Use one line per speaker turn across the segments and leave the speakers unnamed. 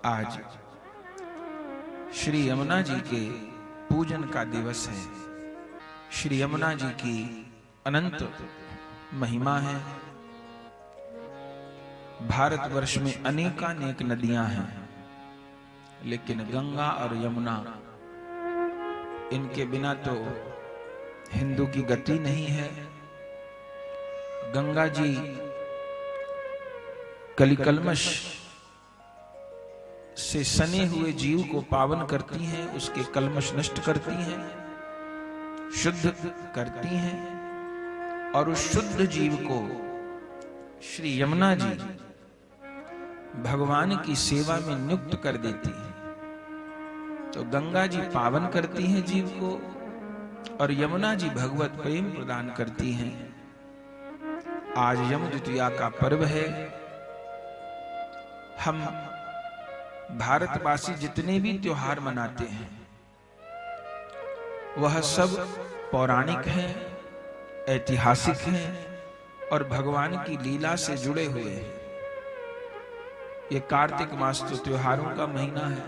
आज श्री यमुना जी के पूजन का दिवस है। श्री यमुना जी की अनंत महिमा है। भारतवर्ष में अनेकानेक नदियां हैं, लेकिन गंगा और यमुना, इनके बिना तो हिंदू की गति नहीं है। गंगा जी कलिकल्मष से सने हुए जीव को पावन करती हैं, उसके कल्मष नष्ट करती हैं, शुद्ध करती हैं, और उस शुद्ध जीव को श्री यमुना जी भगवान की सेवा में नियुक्त कर देती है। तो गंगा जी पावन करती हैं जीव को, और यमुना जी भगवत प्रेम प्रदान करती हैं। आज यम द्वितीया का पर्व है। हम भारतवासी जितने भी त्योहार मनाते हैं वह सब पौराणिक हैं, ऐतिहासिक हैं और भगवान की लीला से जुड़े हुए हैं। ये कार्तिक मास तो त्योहारों का महीना है,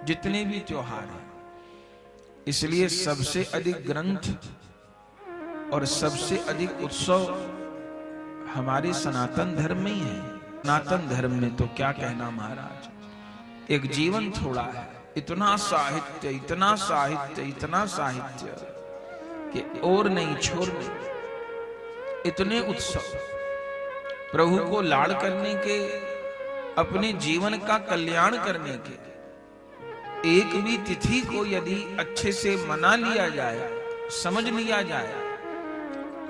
जितने भी त्योहार हैं, इसलिए सबसे अधिक ग्रंथ और सबसे अधिक उत्सव हमारे सनातन धर्म में ही है। सनातन धर्म में तो क्या कहना महाराज, एक जीवन थोड़ा है, इतना साहित्य, इतना साहित्य, इतना साहित्य कि और नहीं छोड़ने, इतने उत्सव प्रभु को लाड़ करने के, अपने जीवन का कल्याण करने के। एक भी तिथि को यदि अच्छे से मना लिया जाए, समझ लिया जाए,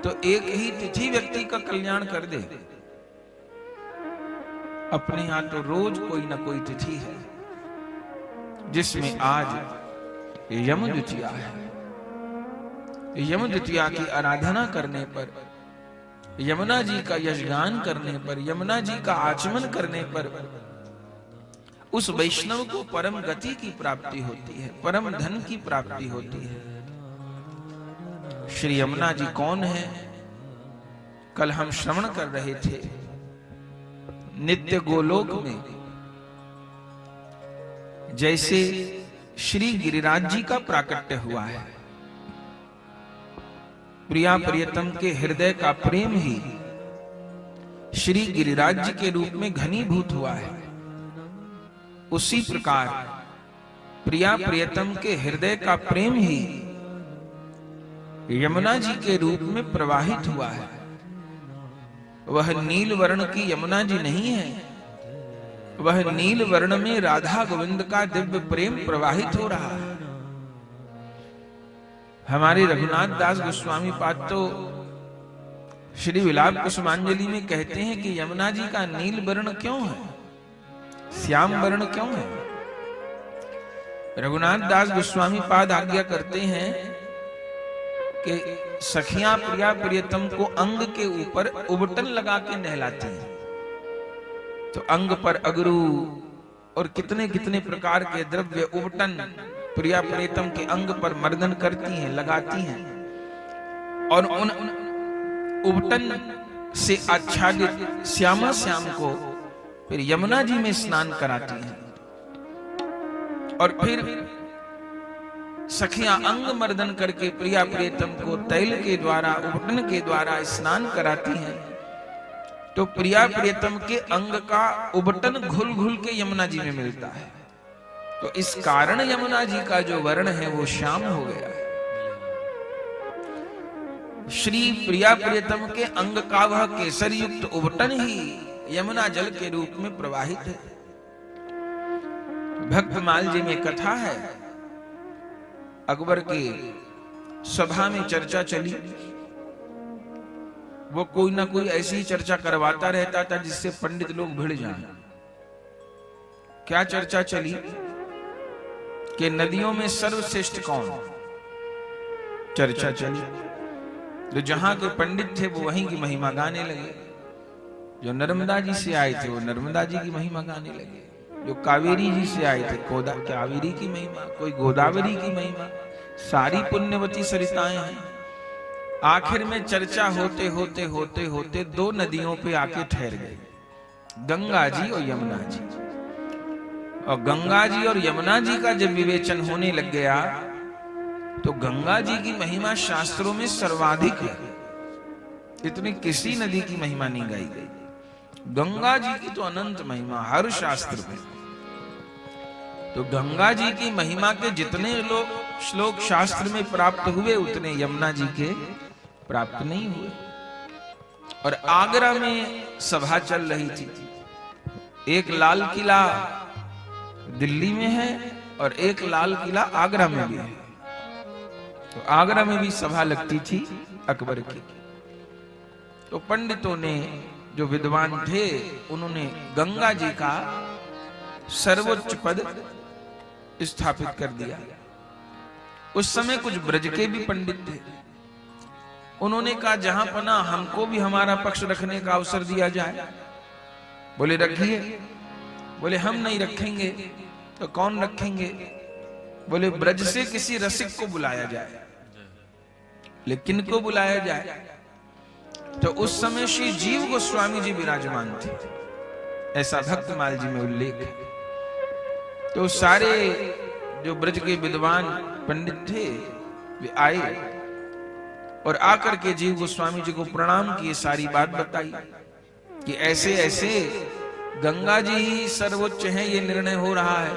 तो एक ही तिथि व्यक्ति का कल्याण कर दे। अपने यहां तो रोज कोई ना कोई तिथि है, जिसमें आज यम द्वितीया है। यम द्वितीया की आराधना करने पर, यमुना जी का यशगान करने पर, यमुना जी का आचमन करने पर उस वैष्णव को परम गति की प्राप्ति होती है, परम धन की प्राप्ति होती है। श्री यमुना जी कौन है? कल हम श्रवण कर रहे थे, नित्य गोलोक में जैसे श्री गिरिराज जी का प्राकट्य हुआ है। प्रिया प्रियतम के हृदय का प्रेम ही श्री गिरिराज जी के रूप में घनीभूत हुआ है। उसी प्रकार प्रिया प्रियतम के हृदय का प्रेम ही यमुना जी के रूप में प्रवाहित हुआ है। वह नील वर्ण की यमुना जी नहीं है, वह नील वर्ण में राधा गोविंद का दिव्य प्रेम प्रवाहित हो रहा है। हमारे रघुनाथ दास गोस्वामी पाद तो श्री विलाप कुसुमांजलि में कहते हैं कि यमुना जी का नील वर्ण क्यों है, श्याम वर्ण क्यों है। रघुनाथ दास गोस्वामी पाद आज्ञा करते हैं कि सखियां प्रिया प्रियतम को अंग के ऊपर उबटन लगा के नहलाती हैं। तो अंग पर अगरू और कितने कितने प्रकार के द्रव्य उबटन प्रिया प्रियतम के अंग पर मर्दन करती हैं, लगाती हैं, और उन उबटन से आच्छादित श्यामा श्याम को फिर यमुना जी में स्नान कराती हैं। और फिर सखियां अंग मर्दन करके प्रिया प्रियतम को तैल के द्वारा, उबटन के द्वारा स्नान कराती हैं। तो प्रिया प्रियतम के अंग का उबटन घुल घुल के यमुना जी में मिलता है। तो इस कारण यमुना जी का जो वर्ण है वो श्याम हो गया है। श्री प्रिया प्रियतम के अंग का वह केसर युक्त उबटन ही यमुना जल के रूप में प्रवाहित है। भक्तमाल जी में कथा है, अकबर की सभा में चर्चा चली। वो कोई ना कोई ऐसी ही चर्चा करवाता रहता था जिससे पंडित लोग भिड़ जाएं। क्या चर्चा चली कि नदियों में सर्वश्रेष्ठ कौन? चर्चा चली। तो जहां के पंडित थे वो वहीं की महिमा गाने लगे। जो नर्मदा जी से आए थे वो नर्मदा जी की महिमा गाने लगे। जो कावेरी जी से आए थे कावेरी की महिमा, कोई गोदावरी की महिमा, सारी पुण्यवती सरिताएं हैं। आखिर में चर्चा होते होते होते होते दो नदियों पे आके ठहर गए, गंगा जी और यमुना जी। और गंगा जी और यमुना जी का जब विवेचन होने लग गया तो गंगा जी की महिमा शास्त्रों में सर्वाधिक है। इतनी किसी नदी की महिमा नहीं गाई गई। गंगा जी की तो अनंत महिमा हर शास्त्र में। तो गंगा जी की महिमा के जितने श्लोक शास्त्र में प्राप्त हुए उतने यमुना जी के प्राप्त नहीं हुए। और आगरा में सभा चल रही थी। एक लाल किला दिल्ली में है और एक लाल किला आगरा में भी है। तो आगरा में भी सभा लगती थी अकबर की। तो पंडितों ने, जो विद्वान थे, उन्होंने गंगा जी का सर्वोच्च पद स्थापित कर दिया। उस समय कुछ ब्रज के भी पंडित थे। उन्होंने कहा जहां पना हमको भी हमारा पक्ष रखने का अवसर दिया जाए। बोले रखिए। बोले हम नहीं रखेंगे। तो कौन रखेंगे? बोले ब्रज से किसी रसिक को बुलाया जाए। लेकिन को बुलाया जाए? तो उस समय श्री जीव गोस्वामी जी विराजमान थे, ऐसा भक्तमाल जी में उल्लेख है। तो सारे जो ब्रज के विद्वान पंडित थे वे आए और आकर के जीव गोस्वामी जी को प्रणाम किए, सारी बात बताई कि ऐसे ऐसे गंगा जी ही सर्वोच्च हैं, ये निर्णय हो रहा है।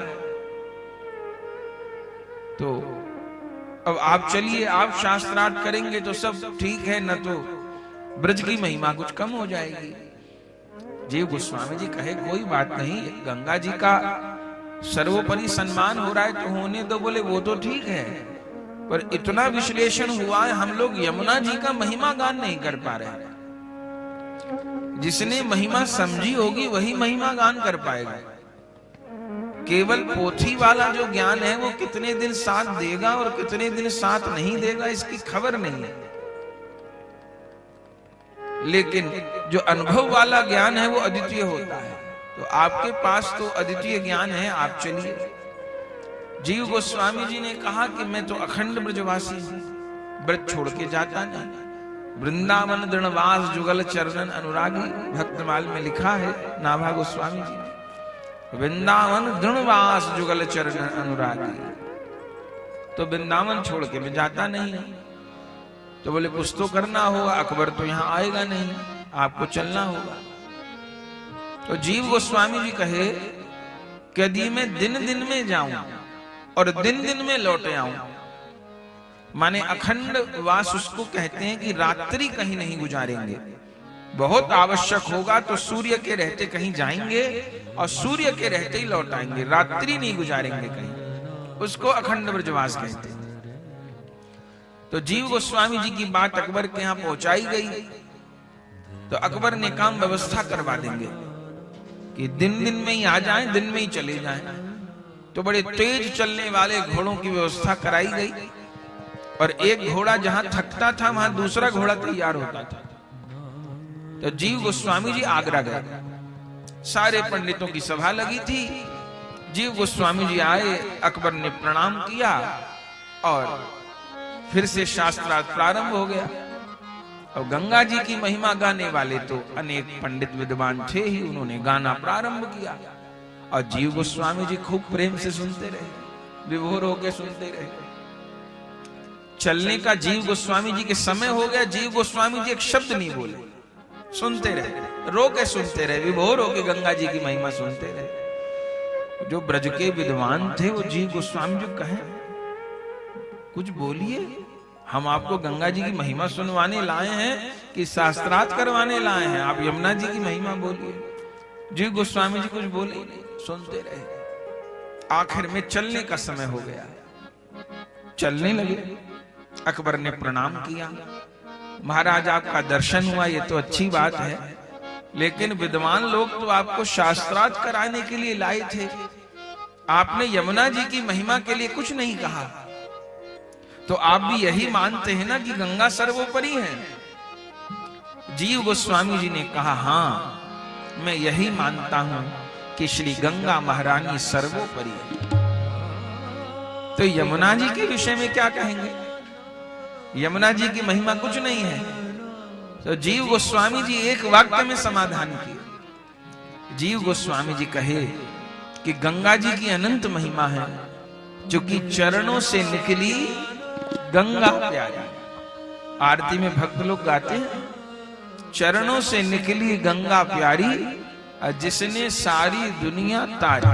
तो अब आप चलिए, आप शास्त्रार्थ करेंगे तो सब ठीक है, न तो ब्रज की महिमा कुछ कम हो जाएगी। जीव गोस्वामी जी कहे कोई बात नहीं, गंगा जी का सर्वोपरि सम्मान हो रहा है तो होने दो। बोले वो तो ठीक है, पर इतना विश्लेषण हुआ है, हम लोग यमुना जी का महिमा गान नहीं कर पा रहे। जिसने महिमा समझी होगी वही महिमा गान कर पाएगा। केवल पोथी वाला जो ज्ञान है वो कितने दिन साथ देगा और कितने दिन साथ नहीं देगा इसकी खबर नहीं है। लेकिन जो अनुभव वाला ज्ञान है वो अद्वितीय होता है। तो आपके पास तो अद्वितीय ज्ञान है, आप चलिए। जीव गोस्वामी जी ने कहा कि मैं तो अखंड ब्रजवासी हूं, ब्रज छोड़ के जाता नहीं। वृंदावन दृढ़वास जुगल चरणन अनुरागी, भक्तमाल में लिखा है नाभा गोस्वामी जी ने, वृंदावन दृढ़वास जुगल चरणन अनुरागी। तो वृंदावन छोड़ के मैं जाता नहीं। तो बोले कुछ तो करना होगा, अकबर तो यहां आएगा नहीं, आपको चलना होगा। तो जीव गोस्वामी जी कहे कि यदि मैं दिन दिन में जाऊं और दिन दिन में लौटे आऊं, माने अखंड वास उसको कहते हैं कि रात्रि कहीं नहीं गुजारेंगे। बहुत आवश्यक होगा तो सूर्य के रहते कहीं जाएंगे और सूर्य के रहते ही लौट आएंगे, रात्रि नहीं गुजारेंगे कहीं, उसको अखंड ब्रजवास कहते हैं। तो जीव गोस्वामी जी की बात अकबर के यहां पहुंचाई गई। तो अकबर ने काम व्यवस्था करवा देंगे कि दिन दिन में ही आ जाएं, दिन में ही चले जाएं। तो बड़े तेज चलने वाले घोड़ों की व्यवस्था कराई गई और एक घोड़ा जहां थकता था वहां दूसरा घोड़ा तैयार होता था। तो जीव गोस्वामी जी आगरा गए। सारे पंडितों की सभा लगी थी। जीव गोस्वामी जी आए, अकबर ने प्रणाम किया और फिर से शास्त्रार्थ प्रारंभ हो गया। और गंगा जी की महिमा गाने वाले तो अनेक पंडित विद्वान थे ही, उन्होंने गाना प्रारंभ किया और जीव गोस्वामी जी खूब प्रेम से सुनते रहे, विभोर होकर सुनते रहे। चलने का जीव गोस्वामी जी के समय हो गया, जीव गोस्वामी जी एक शब्द नहीं बोले, सुनते रहे, रो के सुनते रहे, विभोर होके गंगा जी की महिमा सुनते रहे। जो ब्रज के विद्वान थे वो जीव गोस्वामी जी कहें कुछ बोलिए, हम आपको गंगा जी की महिमा सुनवाने लाए हैं कि शास्त्रार्थ करवाने लाए हैं, आप यमुना जी की महिमा बोलिए। जीव गोस्वामी जी कुछ बोले नहीं, सुनते रहे। आखिर में चलने का समय हो गया, चलने लगे। अकबर ने प्रणाम किया, महाराज आपका दर्शन हुआ, ये तो अच्छी बात है, लेकिन विद्वान लोग तो आपको शास्त्रार्थ कराने के लिए लाए थे, आपने यमुना जी की महिमा के लिए कुछ नहीं कहा। तो आप भी यही मानते हैं ना कि गंगा सर्वोपरि है? जीव गोस्वामी जी ने कहा हां, मैं यही मानता हूं कि श्री गंगा महारानी सर्वोपरि है। तो यमुना जी के विषय में क्या कहेंगे? यमुना जी की महिमा कुछ नहीं है। तो जीव गोस्वामी जी एक वाक्य में समाधान किया। जीव गोस्वामी जी कहे कि गंगा जी की अनंत महिमा है, जो कि चरणों से निकली गंगा प्यारी। आरती में भक्त लोग गाते हैं, चरणों से निकली गंगा प्यारी, जिसने सारी दुनिया तारी।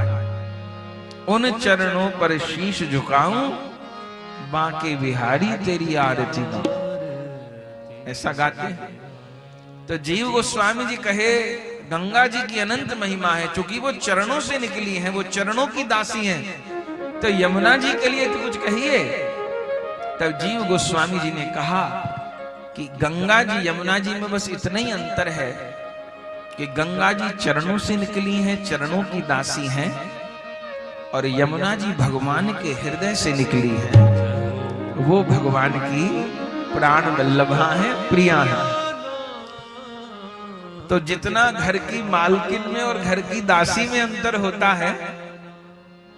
उन चरणों पर शीश झुकाऊं, बांके बिहारी तेरी आरती गाऊं। ऐसा गाते हैं। तो जीव गोस्वामी जी कहे गंगा जी की अनंत महिमा है, चूंकि वो चरणों से निकली हैं, वो चरणों की दासी हैं, तो यमुना जी के लिए तो कुछ कहिए। तब जीव गोस्वामी जी ने कहा कि गंगा जी यमुना जी में बस इतना ही अंतर है कि गंगा जी चरणों से निकली हैं, चरणों की दासी हैं, और यमुना जी भगवान के हृदय से निकली है। वो भगवान की प्राण वल्लभा है, प्रिया है। तो जितना घर की मालकिन में और घर की दासी में अंतर होता है,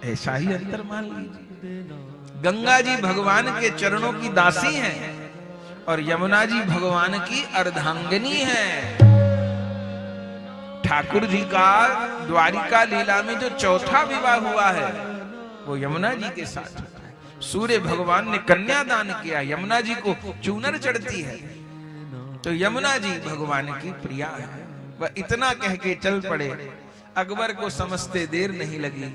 ऐसा ही अंतर मान लीजिए। गंगा जी भगवान के चरणों की दासी हैं और यमुना जी भगवान की अर्धांगिनी हैं। ठाकुर जी का द्वारिका लीला में जो चौथा विवाह हुआ है, वो यमुना जी के साथ हुआ है। सूर्य भगवान ने कन्यादान किया, यमुना जी को चूनर चढ़ती है, तो यमुना जी भगवान की प्रिया है। वह इतना कह के चल पड़े, अकबर को समझते देर नहीं लगी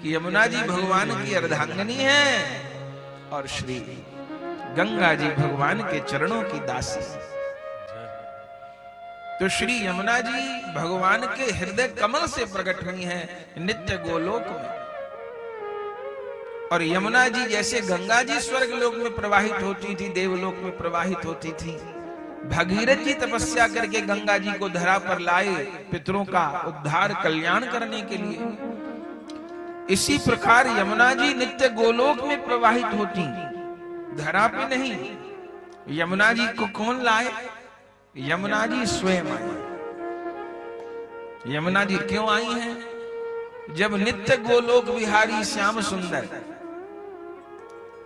कि यमुना जी भगवान की अर्धांगिनी है और श्री गंगा जी भगवान के चरणों की दासी। तो श्री यमुना जी भगवान के हृदय कमल से प्रकट हुई हैं नित्य गोलोक में। और यमुना जी जैसे गंगा जी स्वर्ग लोक में प्रवाहित होती थी, देवलोक में प्रवाहित होती थी, भगीरथ जी तपस्या करके गंगा जी को धरा पर लाए पितरों का उद्धार कल्याण करने के लिए, इसी प्रकार यमुना जी नित्य गोलोक में प्रवाहित होती, धरा पे नहीं। यमुना जी को कौन लाए? यमुना जी स्वयं आई। यमुना जी क्यों आई हैं? जब नित्य गोलोक विहारी श्याम सुंदर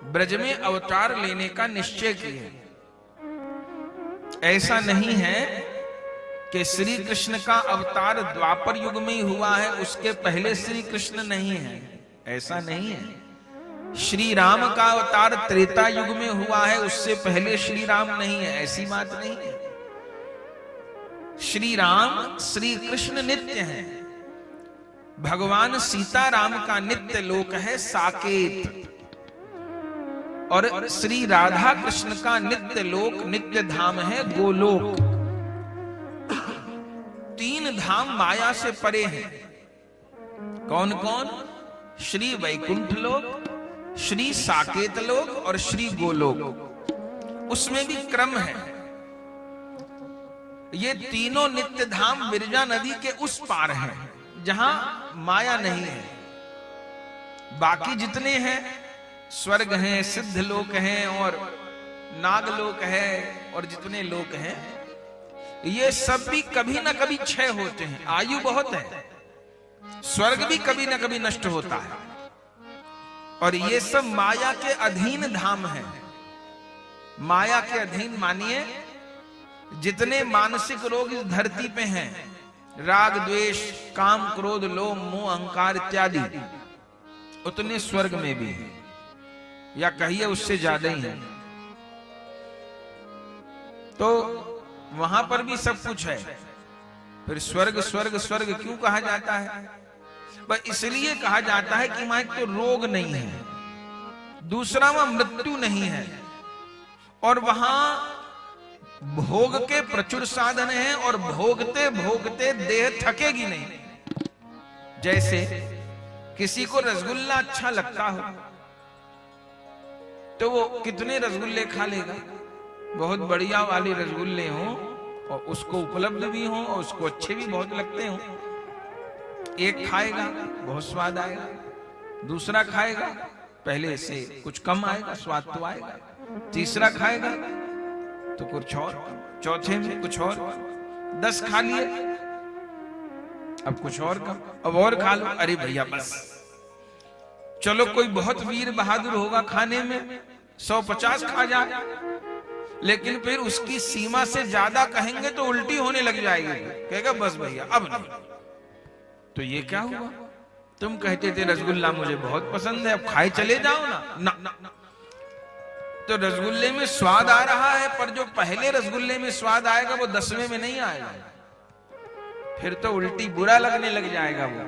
ब्रज में अवतार लेने का निश्चय किए। ऐसा नहीं है कि श्री कृष्ण का अवतार द्वापर युग में ही हुआ है, उसके पहले श्री कृष्ण नहीं है, ऐसा नहीं है। श्री राम का अवतार त्रेता युग में हुआ है, उससे पहले श्री राम नहीं है, ऐसी बात नहीं है। श्री राम श्री कृष्ण नित्य हैं। भगवान सीताराम का नित्य लोक है साकेत, और श्री राधा कृष्ण का नित्य लोक नित्य धाम है गोलोक। तीन धाम माया से परे हैं। कौन कौन? श्री वैकुंठ लोक, श्री साकेत लोक और श्री गोलोक। उसमें भी क्रम है। ये तीनों नित्य धाम विरजा नदी के उस पार हैं, जहां माया नहीं है। बाकी जितने हैं, स्वर्ग हैं, सिद्ध लोक हैं और नागलोक है, और जितने लोक हैं, ये सब भी कभी ना कभी क्षय होते हैं। आयु बहुत है। स्वर्ग भी कभी ना कभी नष्ट होता है, और ये सब माया के अधीन धाम है। माया के अधीन मानिए, जितने मानसिक रोग इस धरती पे हैं, राग द्वेष काम क्रोध लोभ मोह अहंकार इत्यादि, उतने स्वर्ग में भी हैं, या कहिए उससे ज्यादा ही है। तो वहां पर भी सब कुछ है। फिर स्वर्ग स्वर्ग स्वर्ग क्यों कहा जाता है? बस इसलिए कहा जाता है कि वहां तो रोग नहीं है, दूसरा वहां मृत्यु नहीं है, और वहां भोग के प्रचुर साधन हैं, और भोगते भोगते देह थकेगी नहीं। जैसे किसी को रसगुल्ला अच्छा लगता हो तो वो कितने रसगुल्ले खा लेगा? बहुत बढ़िया वाले रसगुल्ले हो और उसको उपलब्ध भी हो और उसको अच्छे भी बहुत लगते हो, एक खाएगा बहुत स्वाद आएगा, दूसरा खाएगा पहले से कुछ कम आएगा, स्वाद तो आएगा, तीसरा खाएगा तो कुछ और, चौथे में कुछ और, 10 खा लिए अब कुछ और कम, अब और खा लो, अरे भैया बस। चलो कोई बहुत वीर बहादुर होगा खाने में, 150 खा जाए, लेकिन फिर उसकी सीमा से ज्यादा कहेंगे तो उल्टी होने लग जाएगी, कहेगा बस भैया अब नहीं। तो ये क्या हुआ? तुम कहते थे रसगुल्ला मुझे बहुत पसंद है, अब खाए चले जाओ ना। ना तो रसगुल्ले में स्वाद आ रहा है, पर जो पहले रसगुल्ले में स्वाद आएगा वो 10वें में नहीं आएगा, फिर तो उल्टी बुरा लगने लग जाएगा वो।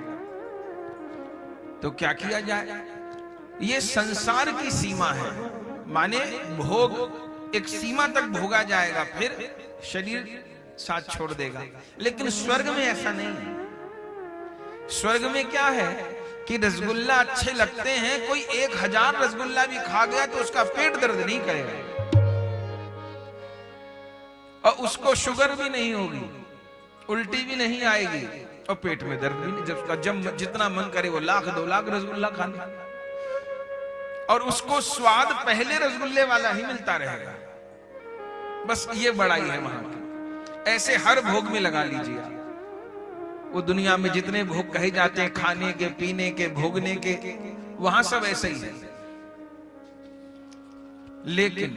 तो क्या किया जाए? ये संसार की सीमा है, माने भोग एक सीमा तक भोगा जाएगा, फिर शरीर साथ छोड़ देगा। लेकिन स्वर्ग में ऐसा नहीं है। स्वर्ग में क्या है कि रसगुल्ला अच्छे लगते हैं, कोई 1000 रसगुल्ला भी खा गया तो उसका पेट दर्द नहीं करेगा, और उसको शुगर भी नहीं होगी, उल्टी भी नहीं आएगी, और पेट में दर्द भी नहीं। जब जितना मन करे वो 1,00,000 2 लाख रसगुल्ला खा ले, और उसको स्वाद पहले रसगुल्ले वाला ही मिलता रहेगा। बस ये बड़ाई है वहां की। ऐसे हर भोग में लगा लीजिए, वो दुनिया में जितने भोग कहे जाते हैं, खाने के, पीने के, भोगने के, वहां सब ऐसे ही है। लेकिन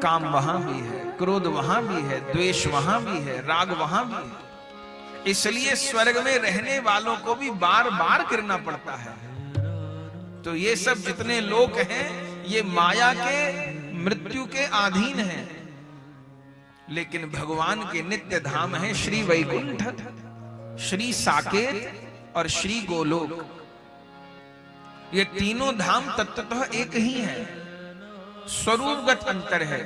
काम वहां भी है, क्रोध वहां भी है, द्वेष वहां भी है, राग वहां भी है। इसलिए स्वर्ग में रहने वालों को भी बार बार गिरना पड़ता है। तो ये सब जितने लोग हैं, ये माया के, मृत्यु के अधीन हैं। लेकिन भगवान के नित्य धाम है श्री वैकुंठ, श्री साकेत और श्री गोलोक। ये तीनों धाम तत्वतः एक ही है, स्वरूपगत अंतर है।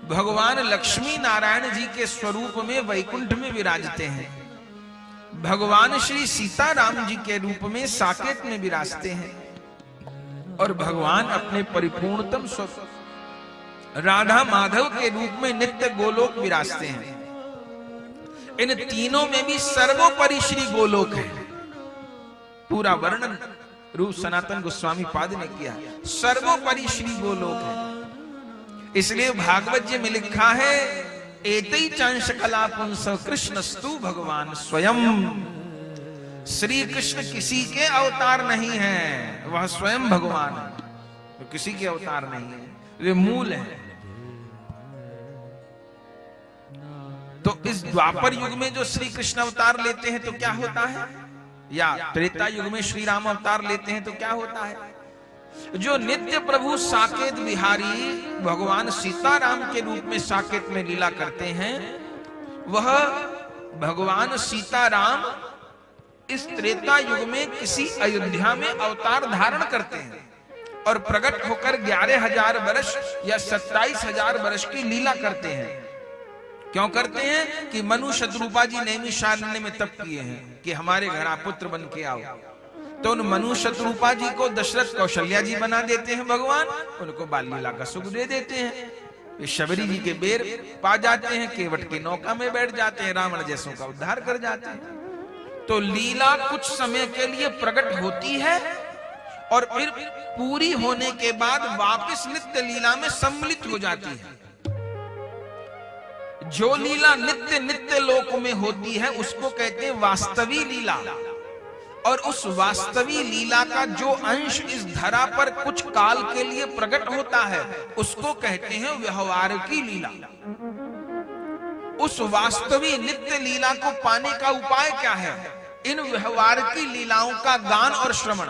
भगवान लक्ष्मी नारायण जी के स्वरूप में वैकुंठ में विराजते हैं, भगवान श्री सीताराम जी के रूप में साकेत में विराजते हैं, और भगवान अपने परिपूर्णतम स्वरूप राधा माधव के रूप में नित्य गोलोक विराजते हैं। इन तीनों में भी सर्वोपरि श्री गोलोक है। पूरा वर्णन रूप सनातन गोस्वामी पाद ने किया, सर्वोपरि श्री गोलोक है। इसलिए भागवत जी में लिखा है, एतै चांश कला पुंस कृष्णस्तु भगवान स्वयं। श्री कृष्ण किसी के अवतार नहीं है, वह स्वयं भगवान है, तो किसी के अवतार नहीं है, वे मूल है। तो इस द्वापर युग में जो श्री कृष्ण अवतार लेते हैं तो क्या होता है, या त्रेता युग में श्री राम अवतार लेते हैं तो क्या होता है? जो नित्य प्रभु साकेत बिहारी भगवान सीताराम के रूप में साकेत में लीला करते हैं, वह भगवान सीताराम इस त्रेता युग में किसी अयोध्या में अवतार धारण करते हैं और प्रकट होकर 11,000 वर्ष या 27,000 वर्ष की लीला करते हैं। क्यों करते हैं? कि मनु शत्रुपा जी नैमिषारण्य में तप किए हैं कि हमारे घर आप पुत्र बन के आओ। तो उन मनु शत्रुपा जी को दशरथ कौशल्या जी बना देते हैं भगवान, उनको बाल लीला का सुख दे देते हैं। ये शबरी जी के बेर पा जाते हैं, केवट की नौका में बैठ जाते हैं, रावण जैसों का उद्धार कर जाते हैं। तो लीला कुछ समय के लिए प्रकट होती है और फिर पूरी होने के बाद वापस नित्य लीला में सम्मिलित हो जाती है। जो लीला नित्य नित्य लोक में होती है उसको कहते हैं वास्तवी लीला, और उस वास्तवी लीला का जो अंश इस धरा पर कुछ काल के लिए प्रकट होता है उसको कहते हैं व्यवहार की लीला। उस वास्तवी नित्य लीला को पाने का उपाय क्या है? इन व्यवहार की लीलाओं का गान और श्रवण।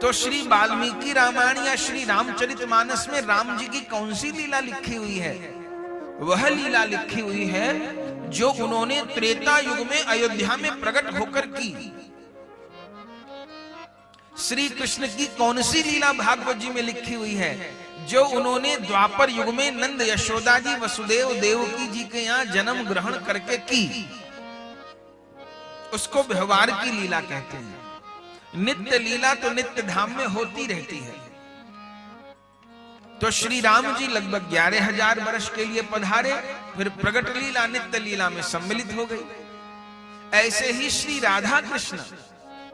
तो श्री वाल्मीकि रामायण या श्री रामचरितमानस में राम जी की कौन सी लीला लिखी हुई है? वह लीला लिखी हुई है जो उन्होंने त्रेता युग में अयोध्या में प्रकट होकर की। श्री कृष्ण की कौन सी लीला भागवत जी में लिखी हुई है जो उन्होंने द्वापर युग में नंद यशोदा जी वसुदेव देवकी जी के यहां जन्म ग्रहण करके की? उसको व्यवहार की लीला कहते हैं। नित्य लीला तो नित्य धाम में होती रहती है। तो श्री राम जी लगभग 11,000 वर्ष के लिए पधारे, फिर प्रगट लीला नित्य लीला में सम्मिलित हो गई। ऐसे ही श्री राधा कृष्ण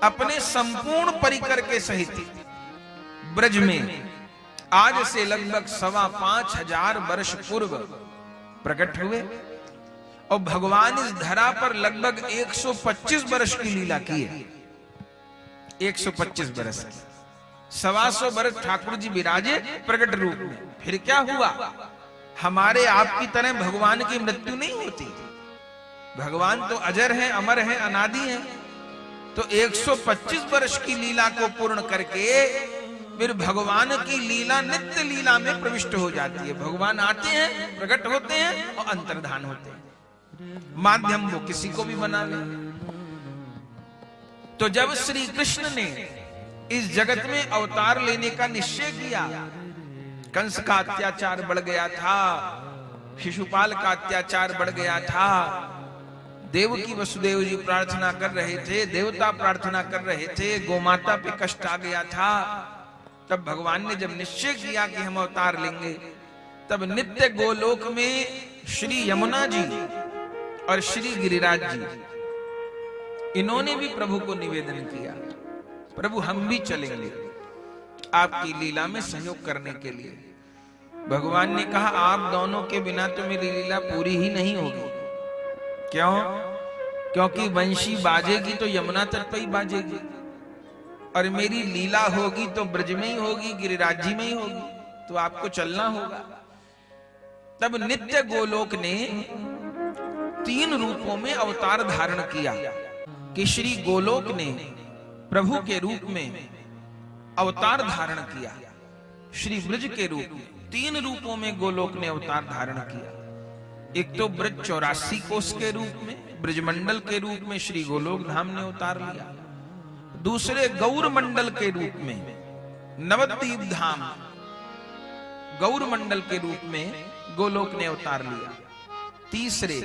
अपने संपूर्ण परिकर के सहित ब्रज में आज से लगभग 5,500 वर्ष पूर्व प्रकट हुए और भगवान इस धरा पर लगभग 125 वर्ष की लीला की है। 125 वर्ष, 125 वर्ष ठाकुर जी विराजे प्रकट रूप में। फिर क्या हुआ? हमारे आपकी तरह भगवान की मृत्यु नहीं होती, भगवान तो अजर है, अमर है, अनादि है। तो 125 वर्ष की लीला को पूर्ण करके फिर भगवान की लीला नित्य लीला में प्रविष्ट हो जाती है। भगवान आते हैं, प्रकट होते हैं और अंतर्धान होते हैं। माध्यम वो किसी को भी बना ले। तो जब श्री कृष्ण ने इस जगत में अवतार लेने का निश्चय किया, कंस का अत्याचार बढ़ गया था, शिशुपाल का अत्याचार बढ़ गया था, देवकी वसुदेव जी प्रार्थना कर रहे थे, देवता प्रार्थना कर रहे थे, गोमाता पे कष्ट आ गया था। तब भगवान ने जब निश्चय किया कि हम अवतार लेंगे, तब नित्य गोलोक में श्री यमुना जी और श्री गिरिराज जी, इन्होंने भी प्रभु को निवेदन किया, प्रभु हम भी चलेंगे आपकी लीला में सहयोग करने के लिए। भगवान ने कहा आप दोनों के बिना तो मेरी लीला पूरी ही नहीं होगी। क्यों? क्योंकि वंशी बाजेगी तो यमुना तट पर ही बाजेगी, और मेरी लीला होगी तो ब्रज में ही होगी, गिरिराज जी में ही होगी, तो आपको चलना होगा। तब नित्य गोलोक ने 3 रूपों में अवतार धारण किया कि श्री गोलोक ने प्रभु के रूप में अवतार धारण किया, श्री ब्रज के रूप में 3 रूपों में गोलोक ने अवतार धारण किया। एक तो ब्रज 84 कोस के रूप में, ब्रजमंडल के रूप में श्री गोलोक धाम ने अवतार लिया। दूसरे गौर मंडल के रूप में, नवद्वीप धाम गौर मंडल के रूप में गोलोक ने अवतार लिया। तीसरे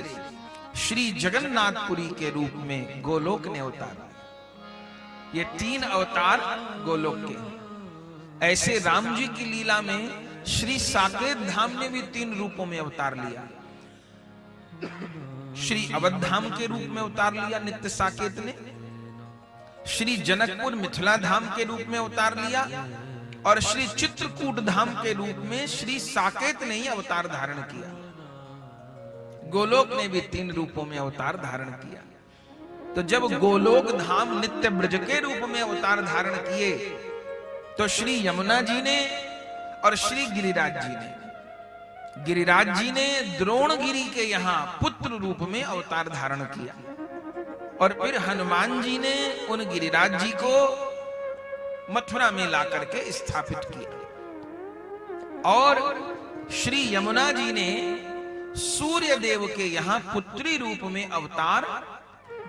श्री जगन्नाथपुरी के रूप में गोलोक ने अवतार लिया। ये 3 अवतार गोलोक के। ऐसे राम जी की लीला में श्री साकेत धाम ने भी 3 रूपों में अवतार लिया। श्री अवध धाम के रूप में अवतार लिया नित्य साकेत ने, श्री जनकपुर मिथिला धाम के रूप में अवतार लिया, और श्री चित्रकूट धाम के रूप में श्री साकेत ने ही अवतार धारण किया। गोलोक ने भी 3 रूपों में अवतार धारण किया। तो जब गोलोक धाम नित्य ब्रज के रूप में अवतार धारण किए, तो श्री यमुना जी ने और श्री गिरिराज जी ने, गिरिराज जी ने द्रोणगिरी के यहां पुत्र रूप में अवतार धारण किया, और फिर हनुमान जी ने उन गिरिराज जी को मथुरा में ला करके स्थापित किया, और श्री यमुना जी ने सूर्य देव के यहां पुत्री रूप में अवतार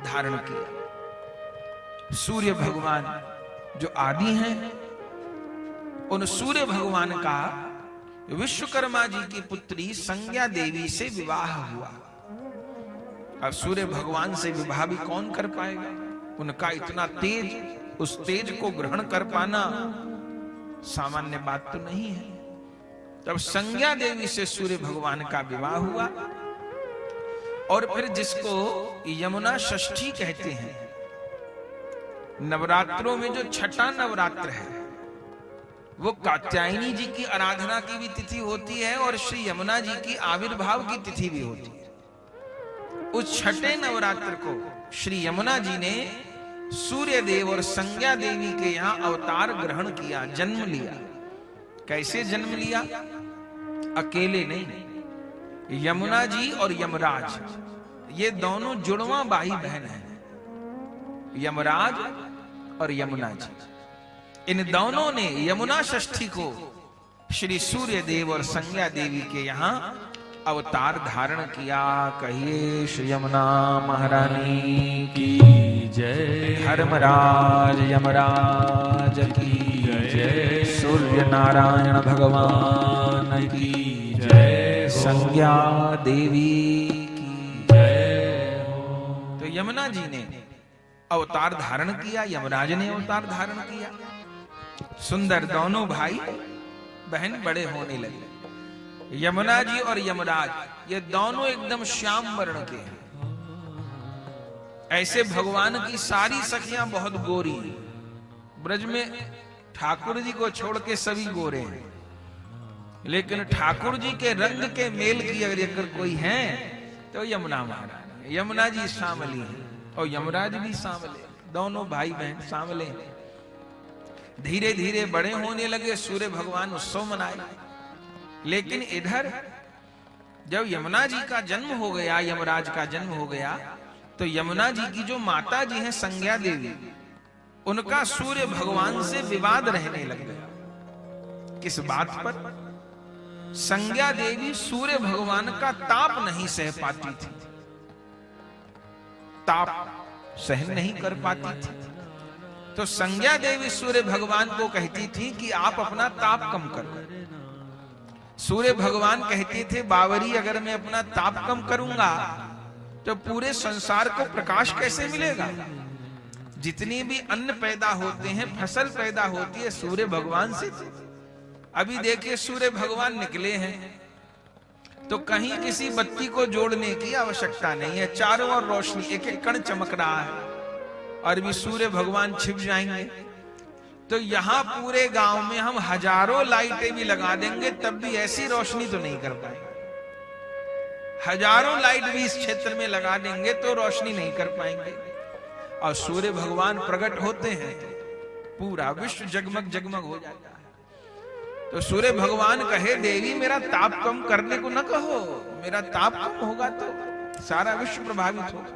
धारण किया। सूर्य भगवान जो आदि हैं, उन सूर्य भगवान का विश्वकर्मा जी की पुत्री संज्ञा देवी से विवाह हुआ। अब सूर्य भगवान से विवाह भी कौन कर पाएगा? उनका इतना तेज, उस तेज को ग्रहण कर पाना सामान्य बात तो नहीं है। तब संज्ञा देवी से सूर्य भगवान का विवाह हुआ, और फिर जिसको यमुना षष्ठी कहते हैं, नवरात्रों में जो छठा नवरात्र है, वो कात्यायनी जी की आराधना की भी तिथि होती है, और श्री यमुना जी की आविर्भाव की तिथि भी होती है। उस छठे नवरात्र को श्री यमुना जी ने सूर्य देव और संज्ञा देवी के यहां अवतार ग्रहण किया, जन्म लिया। कैसे जन्म लिया? अकेले नहीं, यमुना जी और यमराज, ये दोनों जुड़वा भाई बहन हैं, यमराज और यमुना जी। इन दोनों ने यमुना षष्ठी को श्री सूर्य देव और संज्ञा देवी के यहां अवतार धारण किया। कहिए श्री यमुना महारानी की जय, धर्मराज यमराज की जय, सूर्य नारायण भगवान की जय, संज्ञा देवी की जय। तो यमुना जी ने अवतार धारण किया, यमराज ने अवतार धारण किया। सुंदर दोनों भाई बहन बड़े होने लगे। यमुना जी और यमराज ये दोनों एकदम श्याम वर्ण के हैं। ऐसे भगवान की सारी सखियां बहुत गोरी हैं। ब्रज में ठाकुर जी को छोड़ के सभी गोरे हैं, लेकिन ठाकुर जी के रंग के मेल की अगर कोई है तो यमुना महारानी। यमुना जी सांवली है और यमराज भी सांवले, दोनों भाई बहन सांवले। धीरे धीरे बड़े होने लगे, सूर्य भगवान उत्सव मनाए। लेकिन इधर जब यमुना जी का जन्म हो गया, यमराज का जन्म हो गया, तो यमुना जी की जो माता जी हैं संज्ञा देवी, उनका सूर्य भगवान से विवाद रहने लग गया। किस बात पर? संज्ञा देवी सूर्य भगवान का ताप नहीं सह पाती थी, ताप सहन नहीं कर पाती थी। तो संज्ञा देवी सूर्य भगवान को कहती थी कि आप अपना ताप कम करो। सूर्य भगवान कहते थे, बावरी अगर मैं अपना ताप कम करूंगा तो पूरे संसार को प्रकाश कैसे मिलेगा? जितनी भी अन्न पैदा होते हैं, फसल पैदा होती है, सूर्य भगवान से। अभी देखिए सूर्य भगवान निकले हैं तो कहीं किसी बत्ती को जोड़ने की आवश्यकता नहीं है, चारों ओर रोशनी, एक एक कण चमक रहा है। और भी सूर्य भगवान छिप जाएंगे तो यहां पूरे गांव में हम हजारों लाइटें भी लगा देंगे, तब भी ऐसी रोशनी तो नहीं कर पाएंगे। हजारों लाइट भी इस क्षेत्र में लगा देंगे तो रोशनी नहीं कर पाएंगे। और सूर्य भगवान प्रकट होते हैं पूरा विश्व जगमग जगमग हो जाता है। तो सूर्य भगवान कहे, देवी मेरा ताप कम करने को न कहो, मेरा ताप कम होगा तो सारा विश्व प्रभावित होगा।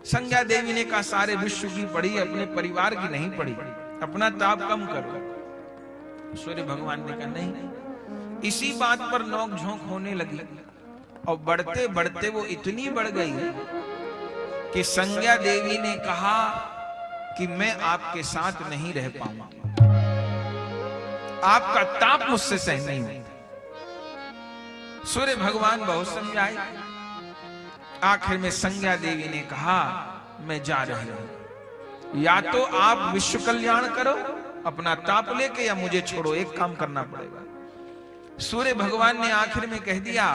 संज्ञा देवी ने कहा, सारे विश्व की पड़ी, अपने परिवार की नहीं पड़ी, अपना ताप कम करो। सूर्य भगवान ने कहा नहीं। इसी बात पर नोक झोंक होने लगी और बढ़ते बढ़ते वो इतनी बढ़ गई कि संज्ञा देवी ने कहा कि मैं आपके साथ नहीं रह पाऊंगा, आपका ताप मुझसे सहन नहीं होता। सूर्य भगवान बहुत समझाए, आखिर में संज्ञा देवी ने कहा, मैं जा रही हूं, या तो आप विश्व कल्याण करो अपना ताप लेके, या मुझे छोड़ो, एक काम करना पड़ेगा। सूर्य भगवान ने आखिर में कह दिया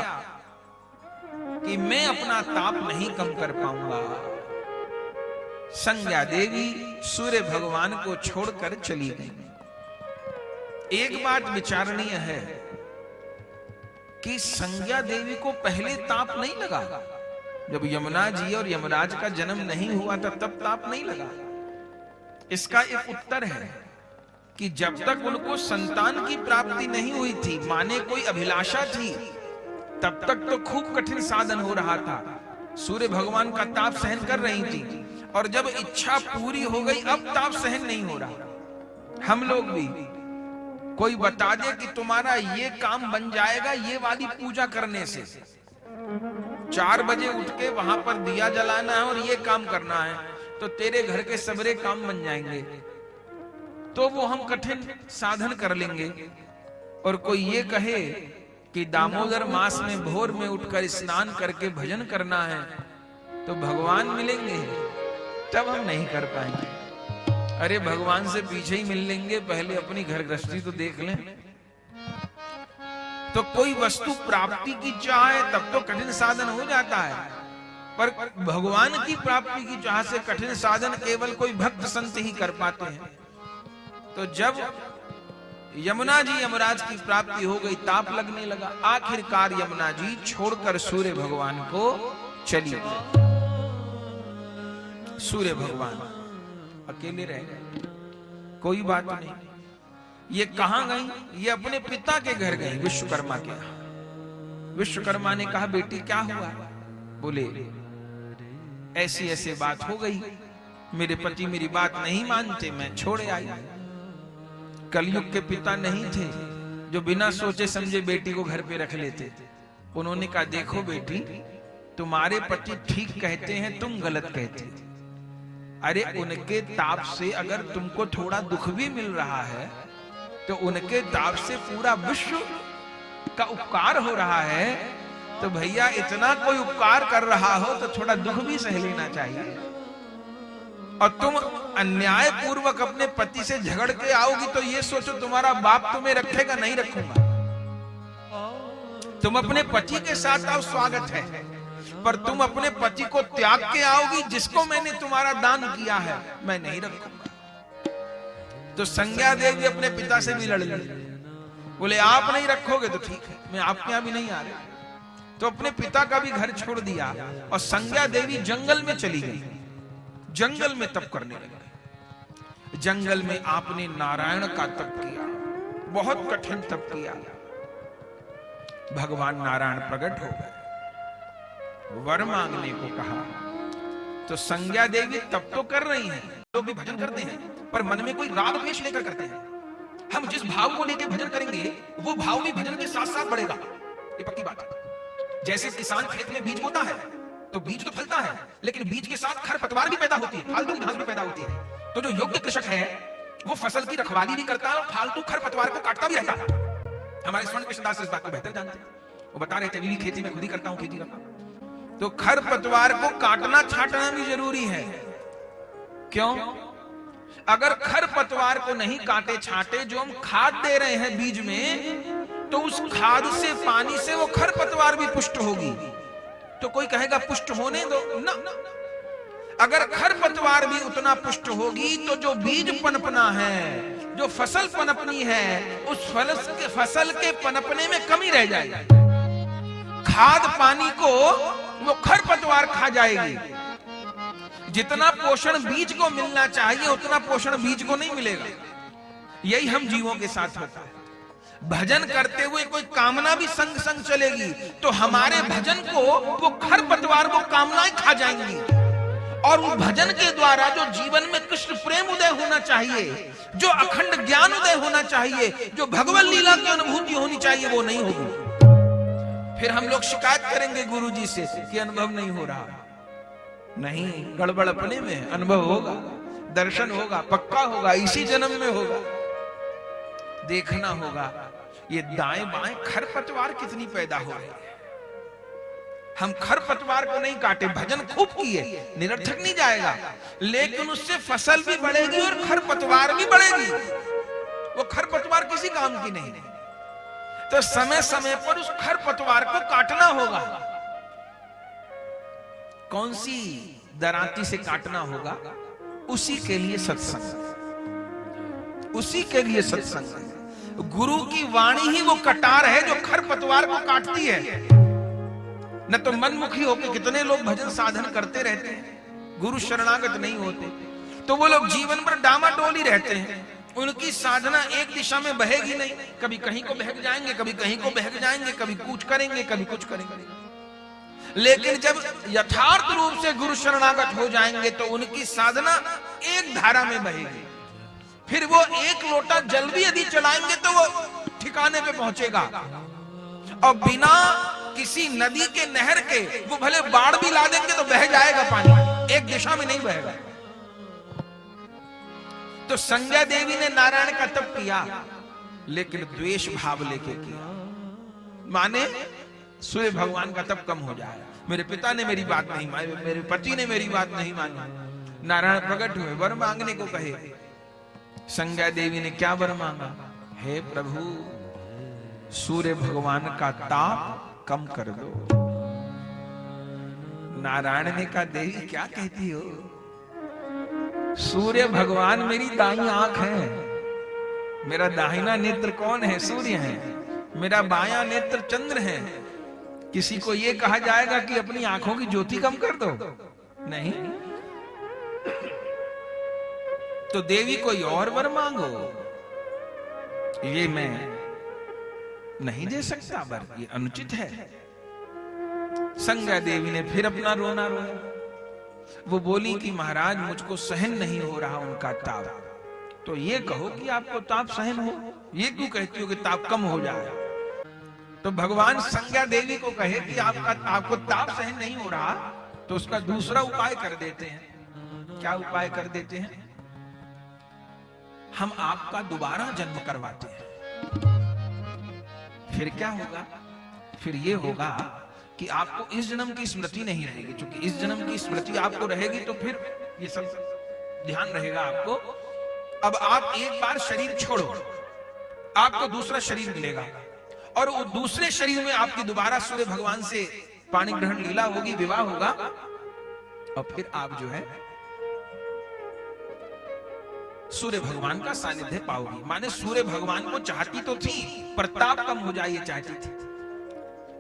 कि मैं अपना ताप नहीं कम कर पाऊंगा। संज्ञा देवी सूर्य भगवान को छोड़कर चली गई। एक बात विचारणीय है कि संज्ञा देवी को पहले ताप नहीं लगा। जब यमुना जी और यमराज का जन्म नहीं हुआ था तब ताप नहीं लगा। इसका एक उत्तर है कि जब तक उनको संतान की प्राप्ति नहीं हुई थी, माने कोई अभिलाषा थी, तब तक तो खूब कठिन साधन हो रहा था, सूर्य भगवान का ताप सहन कर रही थी। और जब इच्छा पूरी हो गई अब ताप सहन नहीं हो रहा। हम लोग भी कोई बता दे कि तुम्हारा ये काम बन जाएगा ये वाली पूजा करने से, 4 बजे उठ के वहां पर दिया जलाना है और ये काम करना है, तो तेरे घर के सबरे काम बन जाएंगे, तो वो हम कठिन साधन कर लेंगे। और कोई ये कहे कि दामोदर मास में भोर में उठकर स्नान करके भजन करना है तो भगवान मिलेंगे, तब हम नहीं कर पाएंगे। अरे भगवान से पीछे ही मिल लेंगे, पहले अपनी घर गृहस्थी तो देख लें। तो कोई वस्तु प्राप्ति की चाह है तब तो कठिन साधन हो जाता है, पर भगवान की प्राप्ति की चाह से कठिन साधन केवल कोई भक्त संत ही कर पाते हैं। तो जब यमुना जी यमराज की प्राप्ति हो गई, ताप लगने लगा। आखिरकार यमुना जी छोड़कर सूर्य भगवान को चली गई। सूर्य भगवान अकेले रह गए, कोई बात नहीं। ये कहां गई? ये अपने पिता के घर गई, विश्वकर्मा के यहाँ। विश्वकर्मा ने कहा, बेटी क्या हुआ? बोले, ऐसी ऐसी बात हो गई, मेरे पति मेरी बात नहीं मानते, मैं छोड़े आई। कलयुग के पिता नहीं थे जो बिना सोचे समझे बेटी को घर पे रख लेते। उन्होंने कहा, देखो बेटी, तुम्हारे पति ठीक कहते हैं, तुम गलत कहते। अरे उनके ताप से अगर तुमको थोड़ा दुख भी मिल रहा है तो उनके ताप से पूरा विश्व का उपकार हो रहा है, तो भैया इतना कोई उपकार कर रहा हो तो थोड़ा दुख भी सह लेना चाहिए। और तुम अन्याय पूर्वक अपने पति से झगड़ के आओगी तो ये सोचो तुम्हारा बाप तुम्हें रखेगा, नहीं रखूंगा। तुम अपने पति के साथ आओ, स्वागत है, पर तुम अपने पति को त्याग के आओगी, जिसको मैंने तुम्हारा दान किया है, मैं नहीं रखूंगा। तो संज्ञा देवी अपने पिता से भी लड़ ली। बोले, आप नहीं रखोगे तो ठीक है, मैं आपके यहां भी नहीं आ रहा। तो अपने पिता का भी घर छोड़ दिया और संज्ञा देवी जंगल में चली गई। जंगल में तप करने लगी। जंगल में आपने नारायण का तप किया, बहुत कठिन तप किया। भगवान नारायण प्रकट हो गए। वर मांगने को कहा। तो संज्ञा देवी तब तो कर रही हैं, लोग भी भजन करते हैं, पर मन में कोई राग द्वेष लेकर करते हैं। हम जिस भाव को लेकर भजन करेंगे वो भाव भी भजन के साथ साथ बढ़ेगा, ये पक्की बात है। जैसे किसान खेत में बीज बोता है तो बीज तो फलता है, लेकिन बीज के साथ खरपतवार भी पैदा होती है, फालतू घास भी पैदा होती है। तो जो योग्य कृषक है वो फसल की रखवाली भी करता है और फालतू खरपतवार को काटता भी रहता है। हमारे स्वर्ण कृष्णदास इस बात को बेहतर जानते हैं। वो बता रहे थे, खेती में खुद ही करता हूं, खेती करता हूं। तो खरपतवार को काटना छांटना भी जरूरी है। क्यों? अगर खरपतवार को नहीं काटे छांटे, जो हम खाद दे रहे हैं बीज में, तो उस खाद से, पानी से वो खरपतवार भी पुष्ट होगी। तो कोई कहेगा पुष्ट होने दो ना, अगर खरपतवार भी उतना पुष्ट होगी तो जो बीज पनपना है, जो फसल पनपनी है, उस फसल के पनपने में कमी रह जाएगी। खाद पानी को वो खरपतवार खा जाएगी। जितना पोषण बीज को मिलना चाहिए उतना पोषण बीज को नहीं मिलेगा। यही हम जीवों के साथ होता है। भजन करते हुए कोई कामना भी संग संग चलेगी तो हमारे भजन को वो खरपतवार को कामनाएं खा जाएंगी। और उस भजन के द्वारा जो जीवन में कृष्ण प्रेम उदय होना चाहिए, जो अखंड ज्ञान उदय होना चाहिए, जो भगवत लीला की अनुभूति होनी चाहिए, वो नहीं होगी। फिर हम लोग शिकायत करेंगे गुरु जी से कि अनुभव नहीं हो रहा। नहीं, गड़बड़ अपने में, अनुभव होगा, दर्शन होगा, पक्का होगा, इसी जन्म में होगा। देखना होगा ये दाएं बाएं खरपतवार कितनी पैदा हो रही है। हम खरपतवार को नहीं काटे, भजन खूब किए, निरर्थक नहीं जाएगा, लेकिन उससे फसल भी बढ़ेगी और खरपतवार भी बढ़ेगी। वो खरपतवार किसी काम की नहीं। तो समय समय पर उस खरपतवार को काटना होगा। कौन सी दरांती से काटना होगा? उसी के लिए सत्संग, उसी के लिए सत्संग। गुरु की वाणी ही वो कटार है जो खरपतवार को काटती है। न तो मनमुखी होकर कितने लोग भजन साधन करते रहते हैं, गुरु शरणागत नहीं होते, तो वो लोग जीवन भर डामाडोली रहते हैं। उनकी साधना एक दिशा में बहेगी नहीं, कभी कहीं को बहक जाएंगे, कभी कहीं को बहक जाएंगे, कभी कुछ करेंगे, कभी कुछ करेंगे। लेकिन जब यथार्थ रूप से गुरु शरणागत हो जाएंगे तो उनकी साधना एक धारा में बहेगी। फिर वो एक लोटा जल भी यदि चलाएंगे तो वो ठिकाने पे पहुंचेगा। और बिना किसी नदी के, नहर के, वो भले बाढ़ भी ला देंगे तो बह जाएगा पानी, एक दिशा में नहीं बहेगा। तो संज्ञा देवी ने नारायण का तप किया, लेकिन द्वेष भाव लेके किया। माने सूर्य भगवान का तप कम हो जाए, मेरे पिता ने मेरी बात नहीं मानी, मेरे पति ने मेरी बात नहीं मानी। नारायण प्रकट हुए, वर मांगने को कहे। संज्ञा देवी ने क्या वर मांगा? हे प्रभु, सूर्य भगवान का ताप कम कर दो। नारायण ने कहा, देवी क्या कहती हो? सूर्य भगवान मेरी दाईं आंख है। मेरा दाहिना नेत्र कौन है? सूर्य है। मेरा बायां नेत्र चंद्र है। किसी को यह कहा जाएगा कि अपनी आंखों की ज्योति कम कर दो? नहीं। तो देवी कोई और वर मांगो, ये मैं नहीं दे सकता वर, ये अनुचित है। संज्ञा देवी ने फिर अपना रोना रोया। वो बोली कि महाराज, मुझको सहन नहीं हो रहा उनका ताप। तो ये कहो कि आपको ताप सहन हो, ये क्यों कहती हो कि ताप कम हो जाए? तो भगवान संज्ञा देवी को कहे कि आपको ताप सहन नहीं हो रहा, तो उसका दूसरा उपाय कर देते हैं। क्या उपाय कर देते हैं? हम आपका दोबारा जन्म करवाते हैं। फिर क्या होगा? फिर ये होगा कि आपको इस जन्म की स्मृति नहीं रहेगी। क्योंकि इस जन्म की स्मृति आपको रहेगी तो फिर ये सब ध्यान रहेगा आपको। अब आप एक बार शरीर छोड़ो, आपको दूसरा शरीर मिलेगा, और वो दूसरे शरीर में आपकी दोबारा सूर्य भगवान से पाणी ग्रहण लीला होगी, विवाह होगा, और फिर आप जो है सूर्य भगवान का सानिध्य पाओगी। माने सूर्य भगवान को चाहती तो थी, प्रताप कम हो जाए ये चाहती थी।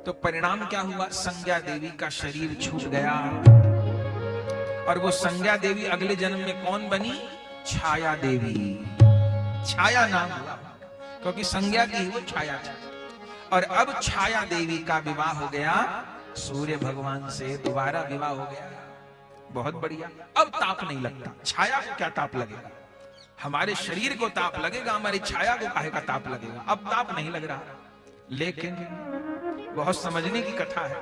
तो परिणाम क्या हुआ? संज्ञा देवी का शरीर छूट गया, और वो संज्ञा देवी अगले जन्म में कौन बनी? छाया देवी। छाया नाम हुआ, क्योंकि संज्ञा की वो छाया थी। और अब छाया देवी का विवाह हो गया सूर्य भगवान से दोबारा विवाह हो गया। बहुत बढ़िया, अब ताप नहीं लगता। छाया को क्या ताप लगेगा? हमारे शरीर को ताप लगेगा, हमारी छाया को काहे का ताप लगेगा? अब ताप नहीं लग रहा। लेकिन बहुत समझने की कथा है,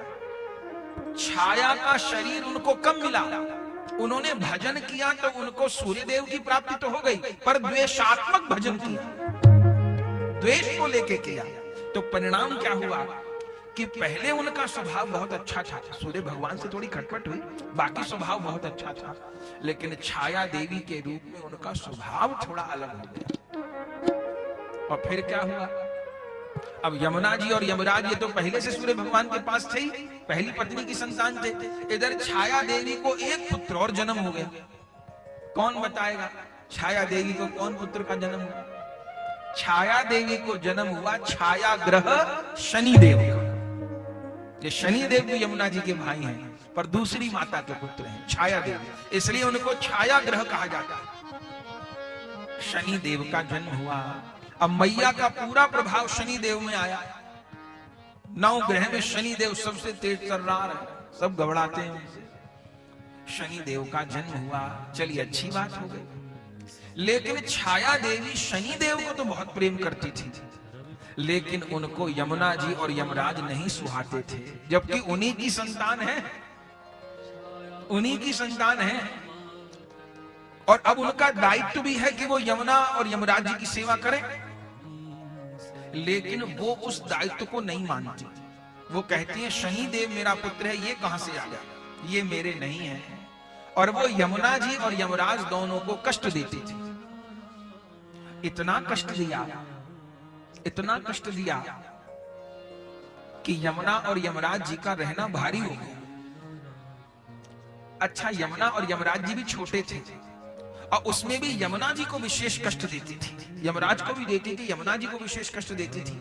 छाया का शरीर उनको कम मिला। उन्होंने भजन किया तो उनको सूर्यदेव की प्राप्ति तो हो गई, पर द्वेषात्मक भजन किया, द्वेष को लेके किया। तो परिणाम क्या हुआ कि पहले उनका स्वभाव बहुत अच्छा था, सूर्य भगवान से थोड़ी खटपट हुई, बाकी स्वभाव बहुत अच्छा था। लेकिन छाया देवी के रूप में उनका स्वभाव थोड़ा अलग हो गया। और फिर क्या हुआ? अब यमुना जी और यमराज ये तो पहले से सूर्य भगवान के पास थे ही, पहली पत्नी की संतान थे। इधर छाया देवी को एक पुत्र और जन्म हो गया। कौन बताएगा छाया देवी को कौन पुत्र का जन्म हुआ? छाया देवी को जन्म हुआ छाया ग्रह शनिदेव का। ये शनिदेव भी यमुना जी के भाई हैं, पर दूसरी माता के पुत्र हैं, छाया देवी, इसलिए उनको छाया ग्रह कहा जाता है। शनिदेव का जन्म हुआ। अब मैया का पूरा प्रभाव शनिदेव में आया। 9 ग्रह में शनिदेव सबसे तेज तर्रार है, सब घबराते हैं उनसे। शनिदेव का जन्म हुआ, चलिए अच्छी बात हो गई। लेकिन छाया देवी शनिदेव को तो बहुत प्रेम करती थी, लेकिन उनको यमुना जी और यमराज नहीं सुहाते थे, जबकि उन्हीं की संतान है, उन्हीं की संतान है। और अब उनका दायित्व भी है कि वो यमुना और यमराज जी की सेवा करें, लेकिन वो उस दायित्व को नहीं मानती। वो कहती है शनिदेव मेरा पुत्र है, ये कहां से आ गया, ये मेरे नहीं है। और वो यमुना जी और यमराज दोनों को कष्ट देती थी। इतना कष्ट दिया, इतना कष्ट दिया कि यमुना और यमराज जी का रहना भारी हो गया। अच्छा, यमुना और यमराज जी भी छोटे थे, और उसमें भी यमुना जी को विशेष कष्ट देती थी, यमराज को भी देती थी, यमुना जी को विशेष कष्ट देती थी।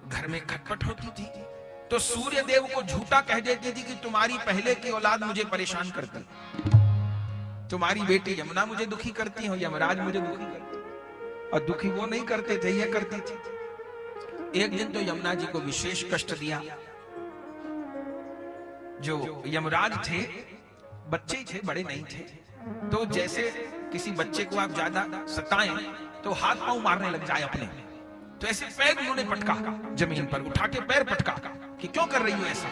घर में खटपट होती थी तो सूर्य देव को झूठा कह देती थी कि तुम्हारी पहले की औलाद मुझे परेशान करती, तुम्हारी बेटी यमुना मुझे दुखी करती है, यमराज मुझे दुखी करती। और दुखी वो नहीं करते थे, ये करती थी। एक दिन तो यमुना जी को विशेष कष्ट दिया। जो यमराज थे बच्चे ही थे, बड़े नहीं थे, तो जैसे किसी बच्चे को आप ज्यादा सताएं तो हाथ पांव मारने लग जाए अपने, तो ऐसे पैर उन्होंने पटका, जमीन पर उठा के पैर पटका कि क्यों कर रही हो ऐसा।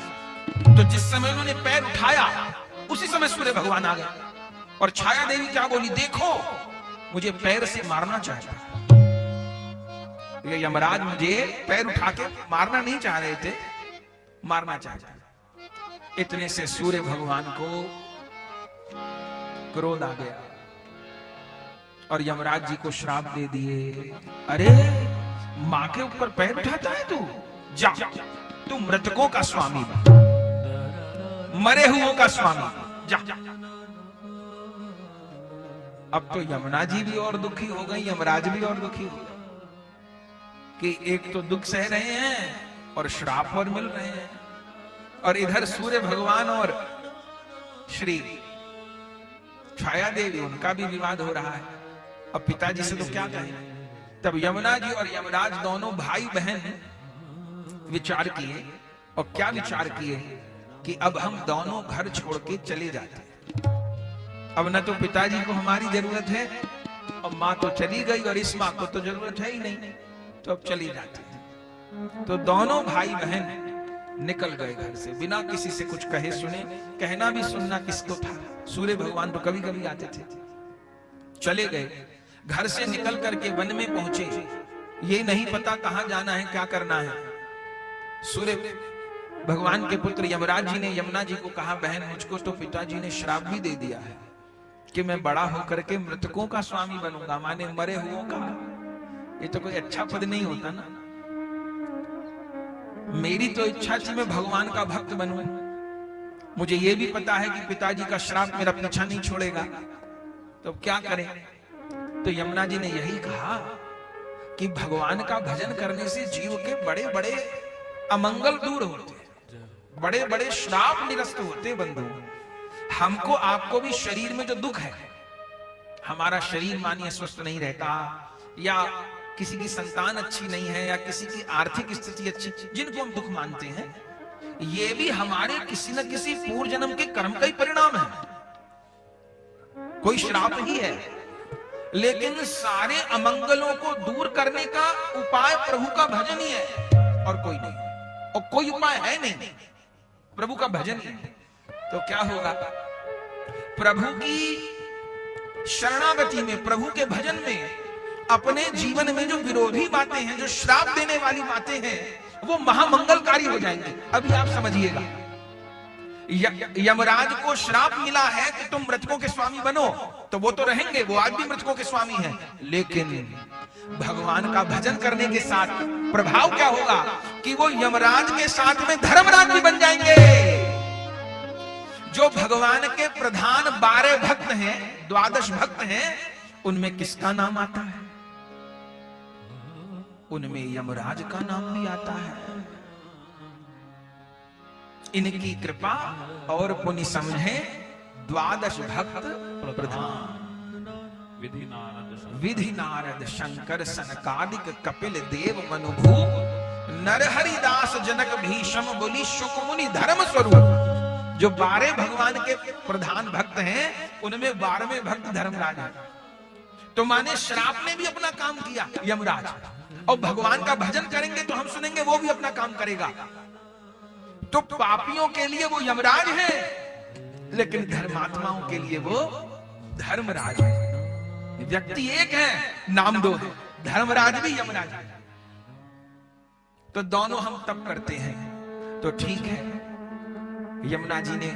तो जिस समय उन्होंने पैर उठाया उसी समय सूर्य भगवान आ गए। और छाया देवी क्या बोली, देखो मुझे पैर से मारना चाहता, ये यमराज मुझे पैर उठा के मारना नहीं चाह रहे थे, मारना चाहता। इतने से सूर्य भगवान को क्रोध आ गया और यमराज जी को श्राप दे दिए। अरे मां के ऊपर पैर उठाता है तू, जा तू मृतकों का स्वामी बन, मरे हुओं का स्वामी, जा। अब तो यमुना जी भी और दुखी हो गई, यमराज भी और दुखी हो गए कि एक तो दुख सह रहे हैं और श्राप और मिल रहे हैं, और इधर सूर्य भगवान और श्री छाया देवी, उनका भी विवाद हो रहा है। अब पिताजी से तो क्या कहें। तब यमुना जी और यमराज दोनों भाई बहन विचार किए, और क्या विचार किए कि अब हम दोनों घर छोड़ के चले जाते हैं। अब न तो पिताजी को हमारी जरूरत है, और माँ तो चली गई, और इस माँ को तो जरूरत है ही नहीं, तो अब चली जाती है। तो दोनों भाई बहन निकल गए घर से बिना किसी से कुछ कहे सुने। कहना भी सुनना किसको था, सूर्य भगवान तो कभी कभी आते थे। चले गए, घर से निकल करके वन में पहुंचे, ये नहीं पता कहां जाना है, क्या करना है। सूर्य भगवान के पुत्र यमराज जी ने यमुना जी को कहा, बहन मुझको तो पिताजी ने श्राप भी दे दिया है कि मैं बड़ा होकर के मृतकों का स्वामी बनूंगा, माने मरे हुओं का। ये तो कोई अच्छा पद नहीं होता ना। मेरी तो इच्छा थी मैं भगवान का भक्त बनूं, मुझे ये भी पता है कि पिताजी का श्राप मेरा पीछा नहीं छोड़ेगा, तो क्या करें। तो यमुना जी ने यही कहा कि भगवान का भजन करने से जीव के बड़े बड़े अमंगल दूर होते, बड़े बड़े श्राप निरस्त होते। बंधु, हमको आपको भी शरीर में जो दुख है, हमारा शरीर मानिए स्वस्थ नहीं रहता, या किसी की संतान अच्छी नहीं है, या किसी की आर्थिक स्थिति अच्छी, जिनको हम दुख मानते हैं, ये भी हमारे किसी न किसी पूर्व जन्म के कर्म का ही परिणाम है, कोई श्राप ही है। लेकिन सारे अमंगलों को दूर करने का उपाय प्रभु का भजन ही है और कोई नहीं, और कोई उपाय है नहीं, प्रभु का भजन ही है। तो क्या होगा? प्रभु की शरणागति में, प्रभु के भजन में अपने जीवन में जो विरोधी बातें हैं, जो श्राप देने वाली बातें हैं, वो महामंगलकारी हो जाएंगी। अभी आप समझिएगा, यमराज को श्राप मिला है कि तुम मृतकों के स्वामी बनो, तो वो तो रहेंगे, वो आज भी मृतकों के स्वामी हैं। लेकिन भगवान का भजन करने के साथ प्रभाव क्या होगा कि वो यमराज के साथ में धर्मराज भी बन जाएंगे। जो भगवान के प्रधान 12 भक्त हैं, 12 भक्त हैं, उनमें किसका नाम आता है? उनमें यमराज का नाम भी आता है। इनकी कृपा और पुण्य समझे 12 भक्त प्रधान। विधि नारद शंकर सनकादिक कपिल देव मनुभू नरहरिदास जनक भीषम बोली शुक मुनि धर्म स्वरूप। जो 12 भगवान के प्रधान भक्त हैं, उनमें 12वें भक्त धर्मराज है। तो माने श्राप ने भी अपना काम किया यमराज, और भगवान का भजन करेंगे तो हम सुनेंगे वो भी अपना काम करेगा। तो पापियों के लिए वो यमराज है, लेकिन धर्मात्माओं के लिए वो धर्मराज है। व्यक्ति एक है, नाम दो है, धर्मराज भी यमराज है। तो दोनों हम तब करते हैं तो ठीक है। यमुना जी ने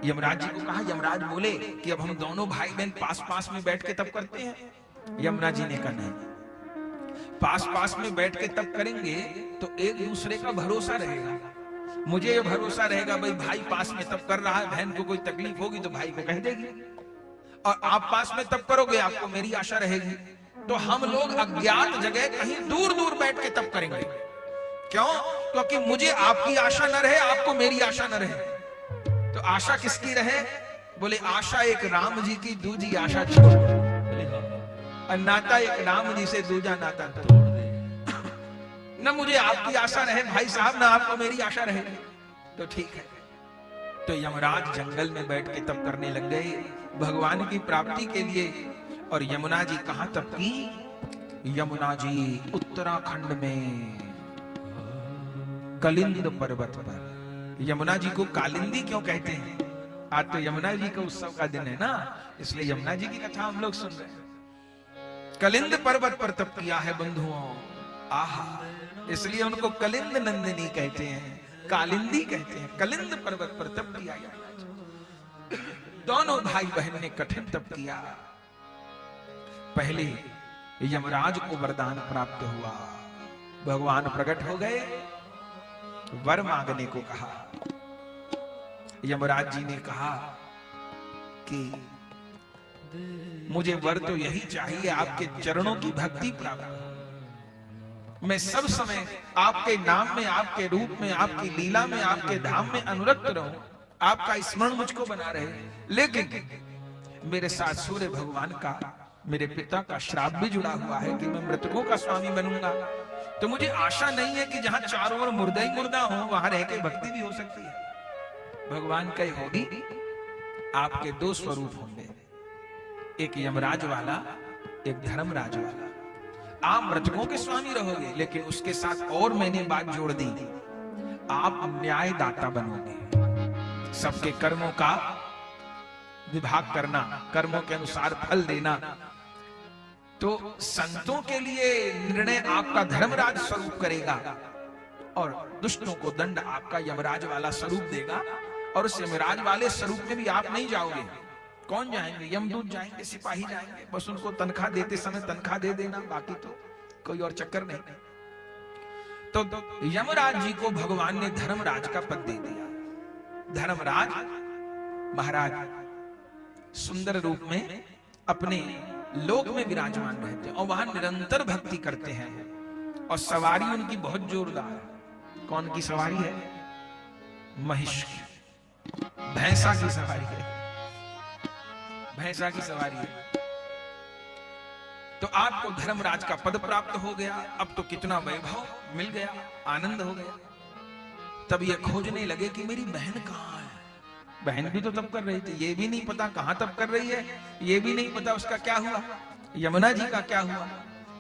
यमराज जी को कहा, यमराज बोले कि अब हम दोनों भाई बहन पास पास में बैठ के तब करते हैं। यमुना जी ने कहा नहीं, पास पास में बैठ के तब करेंगे तो एक दूसरे का भरोसा रहेगा। मुझे ये भरोसा रहेगा भाई पास में तब कर रहा है, बहन को कोई तकलीफ होगी तो भाई को कह देगी, और आप पास में तब करोगे, आपको मेरी आशा रहेगी। तो हम लोग अज्ञात जगह कहीं दूर दूर बैठ के तब करेंगे। क्यों? क्योंकि मुझे आपकी आशा न रहे, आपको मेरी आशा न रहे। तो आशा किसकी रहे? बोले आशा एक राम जी की, दूजी आशा छोड़, नाता एक राम जी से, दूजा नाता तोड़ दे। न मुझे आपकी आशा रहे भाई साहब, ना आपको मेरी आशा रहे, तो ठीक है। तो यमराज जंगल में बैठ के तप करने लग गए भगवान की प्राप्ति के लिए। और यमुना जी कहां तप की? यमुना जी उत्तराखंड में कलिंद पर्वत पर। यमुना जी को कालिंदी क्यों कहते हैं? आज तो यमुना जी का उत्सव का दिन है ना, इसलिए यमुना जी की कथा हम लोग सुन रहे हैं। कलिंद पर्वत पर तप किया है बंधुओं, आहा, इसलिए उनको कलिंद नंदिनी कहते हैं, कालिंदी कहते हैं। कलिंद पर्वत पर तप किया गया। दोनों भाई बहन ने कठिन तप किया। पहले यमराज को वरदान प्राप्त हुआ, भगवान प्रकट हो गए, वर मांगने को कहा। यमराज जी ने कहा कि मुझे वर तो यही चाहिए, आपके चरणों की भक्ति प्राप्त हो। मैं सब समय आपके नाम में, आपके रूप में, आपकी लीला में, आपके धाम में अनुरक्त रहूं, आपका स्मरण मुझको बना रहे। लेकिन मेरे साथ सूर्य भगवान का, मेरे पिता का श्राप भी जुड़ा हुआ है कि मैं मृतकों का स्वामी बनूंगा। तो मुझे आशा नहीं है कि जहां चारों ओर मुर्दा ही मुर्दा हो, वहां रह के भक्ति भी हो सकती है। भगवान कहे होगी, आपके 2 स्वरूप होंगे, एक यमराज वाला, एक धर्मराज वाला। आप मृतकों के स्वामी रहोगे, लेकिन उसके साथ और मैंने बात जोड़ दी, आप न्यायदाता बनोगे। सबके कर्मों का विभाग करना, कर्मों के अनुसार फल देना। तो संतों के लिए निर्णय आपका धर्मराज स्वरूप करेगा, और दुष्टों को दंड आपका यमराज वाला स्वरूप देगा। और उस यमराज वाले स्वरूप में भी आप नहीं जाओगे। कौन जाएंगे? यमदूत जाएंगे, सिपाही जाएंगे, बस उनको तनख्वाह देते समय तनख्वाह दे देना, बाकी तो कोई और चक्कर नहीं। तो यमराज जी को भगवान ने धर्मराज का पद दे दिया। धर्मराज महाराज सुंदर रूप में अपने लोक में विराजमान रहते हैं और वहां निरंतर भक्ति करते हैं। और सवारी उनकी बहुत जोरदार है। कौन की सवारी है? महिष की, भैंसा की सवारी है, भैंसा की सवारी है। तो आपको धर्मराज का पद प्राप्त हो गया। अब तो कितना वैभव मिल गया, आनंद हो गया। तब ये खोजने लगे कि मेरी बहन कहाँ है। बहन भी तो तप कर रही थी, ये भी नहीं पता कहाँ तप कर रही है, ये भी नहीं पता उसका क्या हुआ, यमुना जी का क्या हुआ।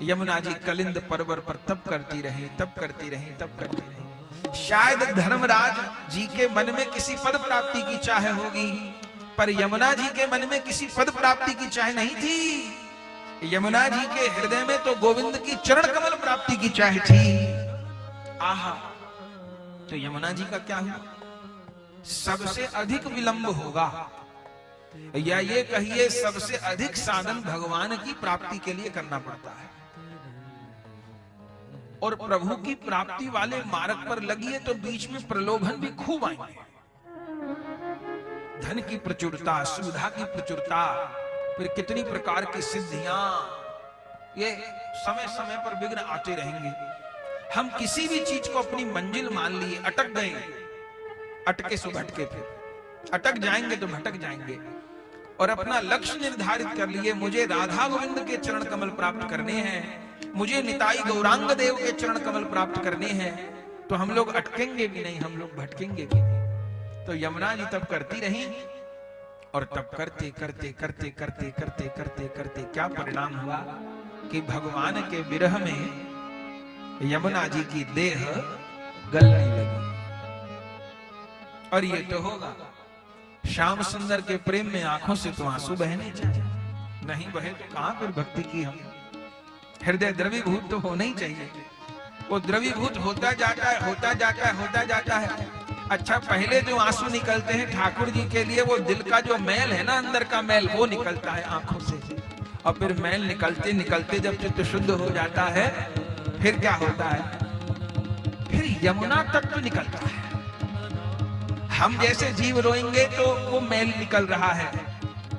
यमुना जी कलिंद पर्वत पर तप करती रही, तप करती रही, तप करती रही। शायद धर्मराज जी के मन में किसी पद प्राप्ति की चाह होगी, पर यमुना जी के मन में किसी पद प्राप्ति की चाह नहीं थी। यमुना जी के हृदय में तो गोविंद की चरण कमल प्राप्ति की चाह थी। आहा, तो यमुना जी का क्या हुआ? सबसे अधिक विलंब होगा, या ये कहिए सबसे अधिक साधन भगवान की प्राप्ति के लिए करना पड़ता है। और प्रभु की प्राप्ति वाले मार्ग पर लगिए तो बीच में प्रलोभन भी खूब आएंगे। धन की प्रचुरता, सुविधा की प्रचुरता, फिर कितनी प्रकार की सिद्धियां, ये समय समय पर विघ्न आते रहेंगे। हम किसी भी चीज को अपनी मंजिल मान लिए, अटक गए, अटके सो भटके, फिर अटक जाएंगे तो भटक जाएंगे। और अपना लक्ष्य निर्धारित कर लिए, मुझे राधा गोविंद के चरण कमल प्राप्त करने हैं, मुझे निताई गौरांग देव के चरण कमल प्राप्त करने हैं, तो हम लोग अटकेंगे भी नहीं, हम लोग भटकेंगे भी नहीं। तो यमुना जी तब करती रही, और तब करते करते करते करते करते करते करते क्या परिणाम हुआ कि भगवान के विरह में यमुना जी की देह गलने लगी। और ये तो होगा, श्याम सुंदर के प्रेम में आंखों से तो आंसू बहने चाहिए, नहीं बहे तो कहां फिर भक्ति की हम। हृदय द्रवीभूत तो होना ही चाहिए। वो द्रवीभूत होता जाता है, होता जाता है, होता जाता है। अच्छा, पहले जो आंसू निकलते हैं ठाकुर जी के लिए, वो दिल का जो मैल है ना, अंदर का मैल, वो निकलता है आंखों से। और फिर मैल निकलते निकलते जब चित्त शुद्ध हो जाता है, फिर क्या होता है? फिर यमुना तत्व निकलता है। हम जैसे जीव रोएंगे तो वो मैल निकल रहा है,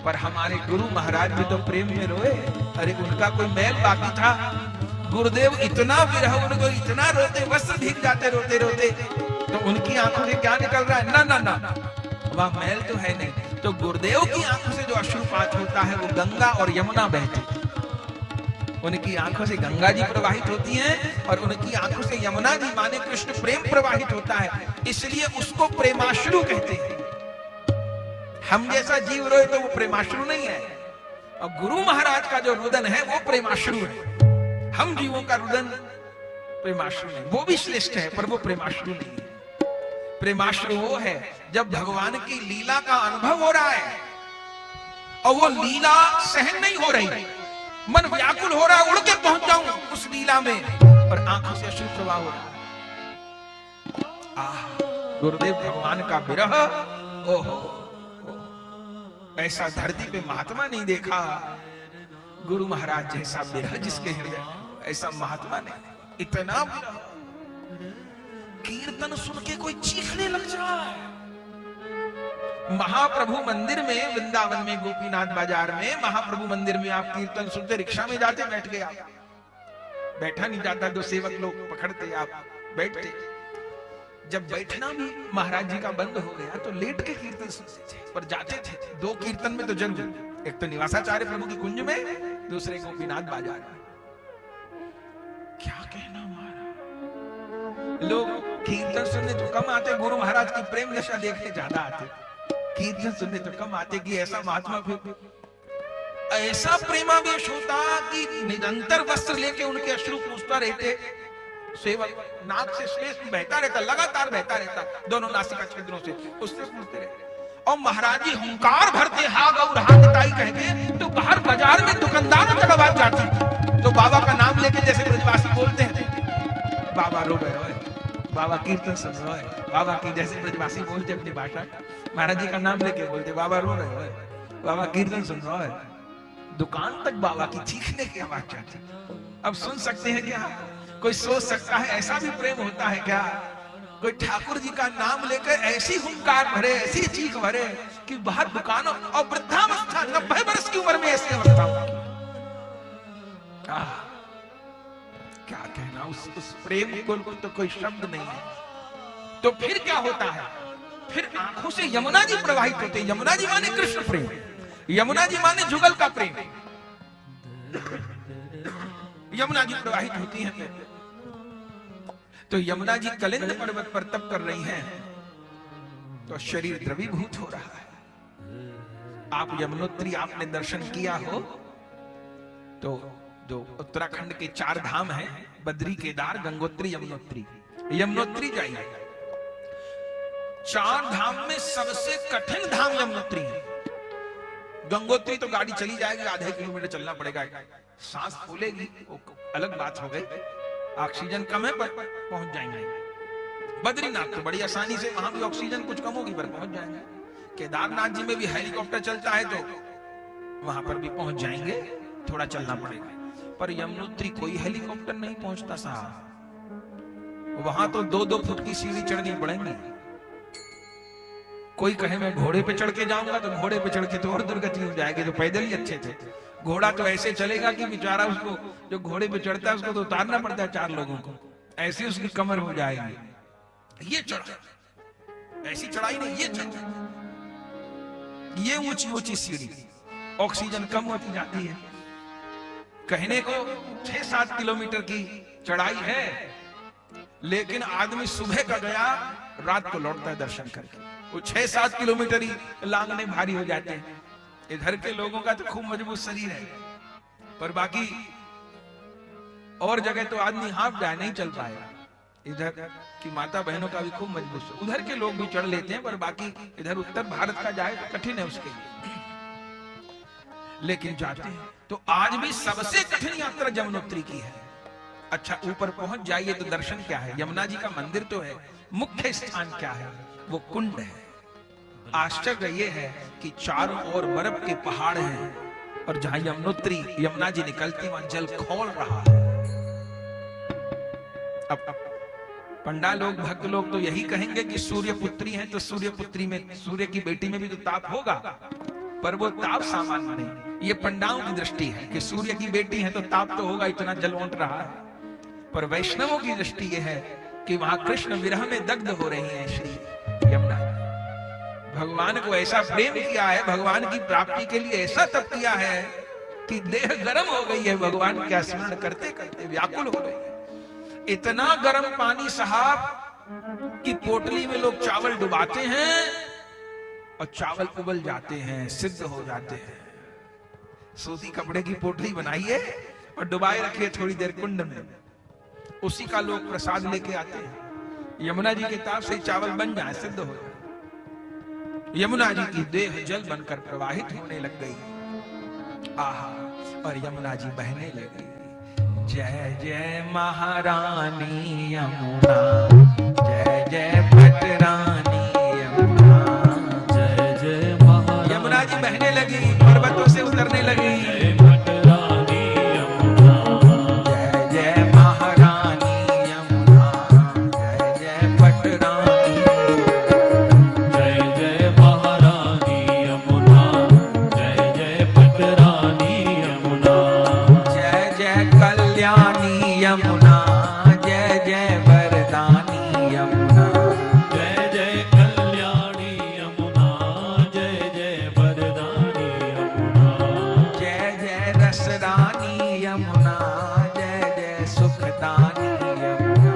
पर हमारे गुरु महाराज भी तो प्रेम में रोए। अरे उनका कोई मैल बाकी था? गुरुदेव इतना विरह, उनको इतना रोते, वस्त्र भीग जाते रोते रोते, तो उनकी आंखों से क्या निकल रहा है? ना ना ना, वह मैल तो है नहीं। तो गुरुदेव की आंखों से जो अश्रुपात होता है, वो गंगा और यमुना बहती, उनकी आंखों से गंगा जी प्रवाहित होती हैं, और उनकी आंखों से यमुना जी माने कृष्ण प्रेम प्रवाहित होता है, इसलिए उसको प्रेमाश्रु कहते हैं। हम जैसा जीव रोए तो वो प्रेमाश्रु नहीं है, और गुरु महाराज का जो रुदन है वो प्रेमाश्रु है। हम जीवों का रुदन प्रेमाश्रु नहीं, वो भी श्रेष्ठ है, पर वो प्रेमाश्रु नहीं है। प्रेमाश्रु वो है जब भगवान की लीला का अनुभव हो रहा है, और वो लीला सहन नहीं हो रही, मन व्याकुल हो रहा है, उड़ के पहुंच जाऊं उस लीला में, और आंखों से अश्रु प्रवाह हो रहा है। गुरुदेव भगवान का विरह, ओहो, ऐसा धरती पे महात्मा नहीं देखा। गुरु महाराज जैसा विरह जिसके हृदय, ऐसा महात्मा नहीं। इतना विरह, कीर्तन सुन के कोई चीखने लग जाए। महाप्रभु मंदिर में, वृंदावन में, गोपीनाथ बाजार में महाप्रभु मंदिर में आप कीर्तन सुनते, रिक्शा में जाते, बैठ गए आप, बैठा नहीं जाता, दो सेवक लोग पकड़ते, आप बैठते। जब बैठना भी महाराज जी का बंद हो गया तो लेट के कीर्तन सुनते थे, पर जाते थे। दो कीर्तन में तो जरूर, एक तो निवासाचार्य प्रभु की कुंज में, दूसरे गोपीनाथ बाजार में। क्या कहना हमारा, लोग कीर्तन सुनने तो कम आते, गुरु महाराज की प्रेम दशा देखने ज्यादा आते। कीर्तन सुनने तो कम आते कि ऐसा महात्मा, फिर ऐसा प्रेमावेश होता कि निरंतर वस्त्र लेके उनके अश्रु पूछता रहते। सेवक नाक से श्लेष बहता रहता, लगातार बहता रहता, दोनों नासिका छिद्रों से, उससे पूछते रहते। और महाराज जी हुंकार भरते, हा गौर हा निताई कह के, तो बाहर बाजार में दुकानदारों तक आवाज जाती। तो बाबा का नाम लेके जैसे ब्रजवासी बोलते हैं, बाबा रो गए, बाबा कीर्तन सुन रहे, बाबा की जैसे ब्रजवासी बोलते अपनी भाषा, महाराज जी का नाम लेके बोलते, बाबा रो रहे, बाबा कीर्तन सुन रहे। दुकान तक बाबा की चीखने की आवाज जाती। अब सुन सकते हैं क्या? कोई सोच सकता है ऐसा भी प्रेम होता है क्या? कोई ठाकुर जी का नाम लेकर ऐसी हुंकार भरे, ऐसी चीख भरे कि बाहर दुकानों, और वृद्धावस्था, 90 वर्ष की उम्र में ऐसी अवस्था। क्या कहना, उस प्रेम को तो कोई शब्द नहीं है। तो फिर क्या होता है? फिर आंखों से यमुना जी प्रवाहित होते। यमुना जी माने कृष्ण प्रेम, यमुना जी माने जुगल का प्रेम। यमुना जी प्रवाहित होती हैं। तो यमुना जी कलिंद पर्वत पर तप कर रही हैं, तो शरीर द्रवीभूत हो रहा है। आप यमुनोत्री आपने दर्शन किया हो तो जो उत्तराखंड के 4 धाम हैं, बद्री, केदार, गंगोत्री, यमुनोत्री, यमुनोत्री जाइए। 4 धाम में सबसे कठिन धाम यमुनोत्री है। गंगोत्री तो गाड़ी चली जाएगी, आधे किलोमीटर चलना पड़ेगा, सांस फूलेगी, वो अलग बात हो गई, ऑक्सीजन कम है पर पहुंच जाएंगे। बद्रीनाथ तो बड़ी आसानी से, वहां भी ऑक्सीजन कुछ कम होगी पर पहुंच जाएंगे। केदारनाथ जी में भी हेलीकॉप्टर चलता है तो वहां पर भी पहुंच जाएंगे, थोड़ा चलना पड़ेगा। पर यमुनोत्री कोई हेलीकॉप्टर नहीं पहुंचता साहब, वहां तो 2-2 फुट की सीढ़ी चढ़नी पड़ेगी। कोई कहे मैं घोड़े पे चढ़ के जाऊंगा, तो घोड़े पे चढ़ के तो और दुर्गति हो जाएगी, तो पैदल ही अच्छे थे। घोड़ा तो ऐसे चलेगा कि बेचारा, उसको जो घोड़े पे चढ़ता है उसको तो उतारना पड़ता है 4 लोगों को, ऐसी उसकी कमर हो जाएगी। ये चढ़ा, ऐसी चढ़ाई नहीं, ये चढ़ा, ये ऊंची ऊंची सीढ़ी, ऑक्सीजन कम होती जाती है। कहने को 6-7 किलोमीटर की चढ़ाई है, लेकिन आदमी सुबह का गया, रात को लौटता है दर्शन करके। वो 6-7 किलोमीटर ही लांगने भारी हो जाते हैं। इधर के लोगों का तो खूब मजबूत शरीर है, पर बाकी और जगह तो आदमी हाफ जाए, नहीं चल पाएगा। इधर की माता बहनों का भी खूब मजबूत, उधर के लोग भी चढ़ लेते हैं, पर बाकी इधर उत्तर भारत का जाए तो कठिन है उसके लिए, लेकिन जाते हैं। तो आज भी सबसे कठिन यात्रा यमुनोत्री की है। अच्छा, ऊपर पहुंच जाइए तो दर्शन क्या है? यमुना जी का मंदिर तो है, मुख्य स्थान क्या है? वो कुंड है। आश्चर्य ये है कि चारों ओर बर्फ के पहाड़ हैं, और जहां यमुनोत्री यमुना जी निकलती वहां जल खौल रहा है। अब पंडा लोग, भक्त लोग तो यही कहेंगे कि सूर्य पुत्री है, तो सूर्य पुत्री में, सूर्य की बेटी में भी तो ताप होगा, पर वो ताप सामान्य नहीं। ये पंडाओं की दृष्टि है कि सूर्य की बेटी है तो ताप तो होगा, इतना जल उठ रहा है। पर वैष्णवों की दृष्टि ये है कि वहां कृष्ण विरह में दग्ध हो रही हैं श्री यमुना। भगवान को ऐसा प्रेम किया है, भगवान की प्राप्ति के लिए ऐसा तप किया है कि देह गर्म हो गई है, भगवान का स्मरण करते करते व्याकुल हो गई। इतना गर्म पानी साहब कि पोटली में लोग चावल डुबाते हैं और चावल उबल जाते हैं, सिद्ध हो जाते हैं। सूती कपड़े की पोटली बनाइए और डुबाए रखिए थोड़ी देर कुंड में, उसी का लोग प्रसाद लेके आते हैं। यमुना जी के ताप से चावल बन जाए, सिद्ध हो जाए। यमुना जी की देह जल बनकर प्रवाहित होने लग गई। आहा, और यमुना जी बहने लगी। जय जय महारानी यमुना, जय जय पटरानी यमुना,
जय जय महारानी।
यमुना जी बहने लगी, पर्वतों से उतरने लगी।
यमुना जय जय वरदानी यमुना, जय जय कल्याणी यमुना, जय जय वरदानी यमुना,
जय जय रसरानी यमुना, जय जय सुखदानी यमुना,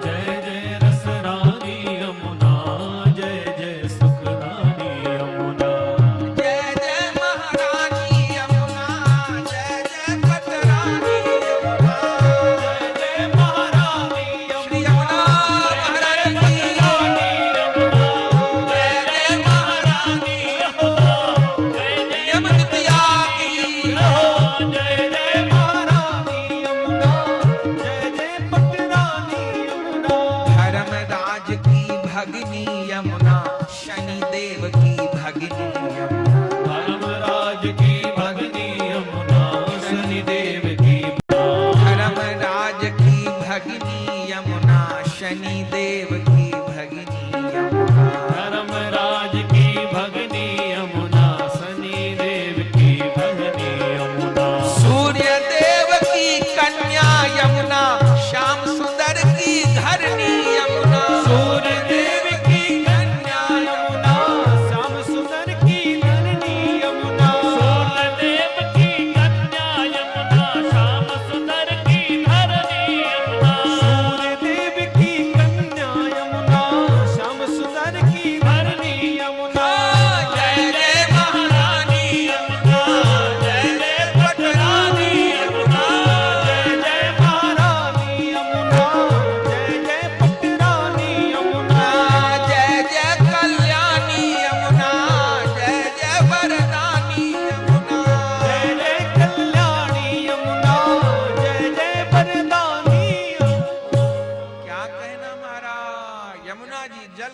जय जय रसरानी यमुना, जय जय सुखदानी यमुना,
जय जय महारानी यमुना, जय जय पटरानी यमुना, भगिनी यमुना, शनिदेव की भगिनी यमुना,
धर्मराज की भगिनी यमुना, शनिदेव की,
धर्मराज की भगिनी यमुना, शनिदेव की भगिनी यमुना,
धर्मराज की भगिनी यमुना, शनिदेव की भगिनी यमुना,
सूर्य देव की कन्या यमुना, श्याम सुंदर की धरनी यमुना,
सूर्य देव की कन्या यमुना, श्याम सुंदर की धरनी यमुना, सूर्य देव की कन्या यमुना, श्याम सुंदर की धरनी यमुना, सूर्य देव की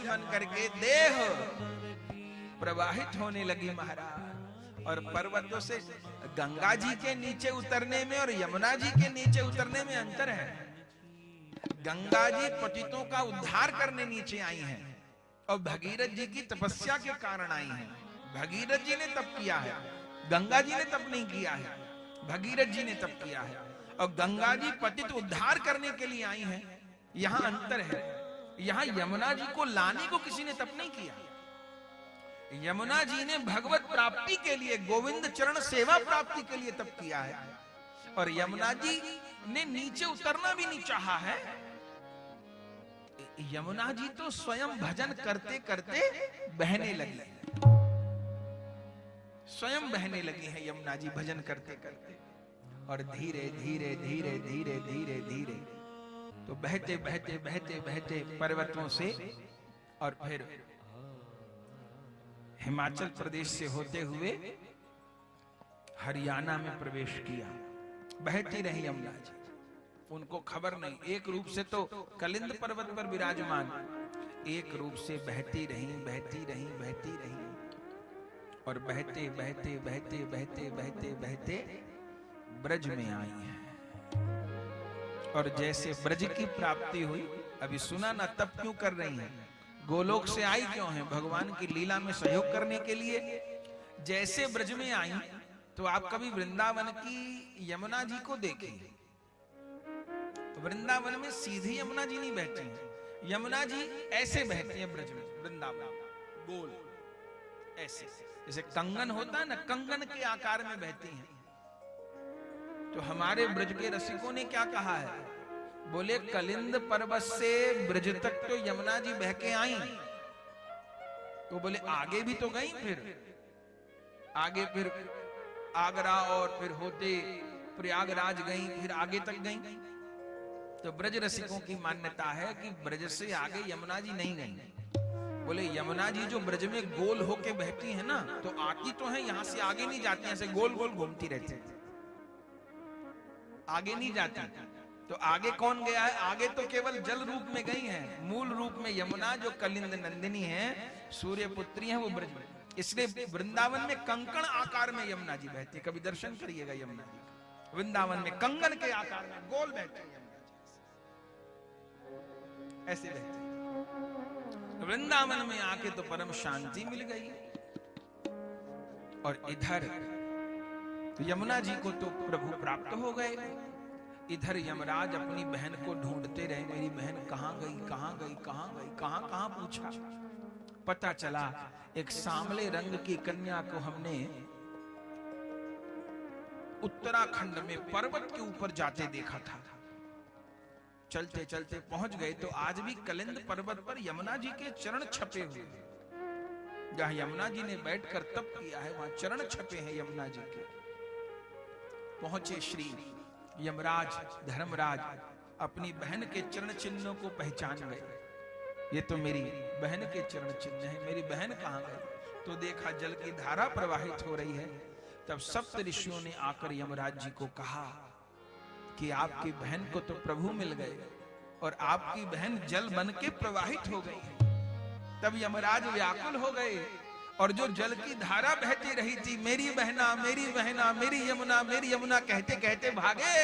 बन करके देह प्रवाहित होने लगी महाराज। और पर्वतों से गंगा जी के नीचे उतरने में और यमुना जी के नीचे उतरने में अंतर है। गंगा जी पतितों का उद्धार करने नीचे आई हैं और भगीरथ जी की तपस्या के कारण आई हैं। भगीरथ जी ने तप किया है, गंगा जी ने तप नहीं किया है, भगीरथ जी ने तप किया है। और गंगा जी पतित उद्धार करने के लिए आई हैं। यहां अंतर है। यहां यमुना जी को लाने को किसी ने तप नहीं किया। यमुना जी ने भगवत प्राप्ति के लिए, गोविंद चरण सेवा प्राप्ति के लिए तप किया है। और यमुना जी ने नीचे उतरना भी नहीं चाहा है। यमुना जी तो स्वयं भजन करते करते बहने लगी, स्वयं बहने लगी है यमुना जी भजन करते करते। और धीरे धीरे धीरे धीरे धीरे धीरे तो बहते बहते बहते बहते पर्वतों से और फिर हिमाचल प्रदेश से होते हुए हरियाणा में प्रवेश किया। बहती रही यमुना जी, उनको खबर नहीं। एक रूप से तो कलिंद पर्वत पर विराजमान, एक रूप से बहती रही बहती रही बहती रही और बहते बहते बहते बहते बहते बहते ब्रज में आई हैं। और जैसे ब्रज की प्राप्ति हुई, अभी सुना ना तप क्यों कर रही हैं, गोलोक से आई क्यों है, भगवान की लीला में सहयोग करने के लिए। जैसे ब्रज में आई तो आप कभी वृंदावन की यमुना जी को देखें। वृंदावन में सीधी यमुना जी नहीं बहती हैं, यमुना जी ऐसे बहती हैं ब्रज में, वृंदावन गोल ऐसे, जैसे कंगन होता है ना, कंगन के आकार में बहती हैं। तो हमारे ब्रज के रसिकों ने क्या कहा है, बोले कलिंद पर्वत से ब्रज तक तो यमुना जी बह के आई, तो बोले आगे भी तो गई, फिर आगे फिर आगरा और फिर होते प्रयागराज गई, फिर आगे तक गई। तो ब्रज रसिकों की मान्यता है कि ब्रज से आगे यमुना जी नहीं गई। बोले यमुना जी जो ब्रज में गोल होके बहती है ना, तो आती तो है, यहां से आगे नहीं जाती, ऐसे गोल गोल घूमती रहती है, आगे नहीं जाती। तो आगे कौन गया है, आगे तो केवल जल रूप में गई है, मूल रूप में यमुना जो कलिंद नंदिनी है, सूर्य पुत्री है, वो ब्रज में। इसलिए वृंदावन में कंकण आकार में यमुना जी बहती है। कभी दर्शन करिएगा यमुना जी, वृंदावन में कंगन के आकार में गोल बहती है यमुना जी, ऐसे बहती है। वृंदावन में आके तो परम शांति मिल गई। और इधर यमुना जी को तो प्रभु प्राप्त हो गए। इधर यमराज अपनी बहन को ढूंढते रहे, मेरी बहन कहां गई, कहां गई, कहां गई, कहां कहां पूछा। पता चला एक सांवले रंग की कन्या को हमने उत्तराखंड में पर्वत के ऊपर जाते देखा था। चलते चलते पहुंच गए तो आज भी कलिंद पर्वत पर यमुना जी के चरण छपे हुए, जहां यमुना जी ने बैठकर तप किया है, वहां चरण छपे हैं यमुना जी के। पहुंचे श्री यमराज धर्मराज, अपनी बहन के चरण चिन्हों को पहचान गए। ये तो मेरी बहन के चरण चिन्ह है, मेरी बहन कहां गई। तो देखा जल की धारा प्रवाहित हो रही है। तब सप्त ऋषियों ने आकर यमराज जी को कहा कि आपकी बहन को तो प्रभु मिल गए और आपकी बहन जल बन के प्रवाहित हो गई। तब यमराज व्याकुल हो गए और जो जल की धारा बहती रही थी, मेरी बहना मेरी बहना, मेरी यमुना कहते कहते भागे।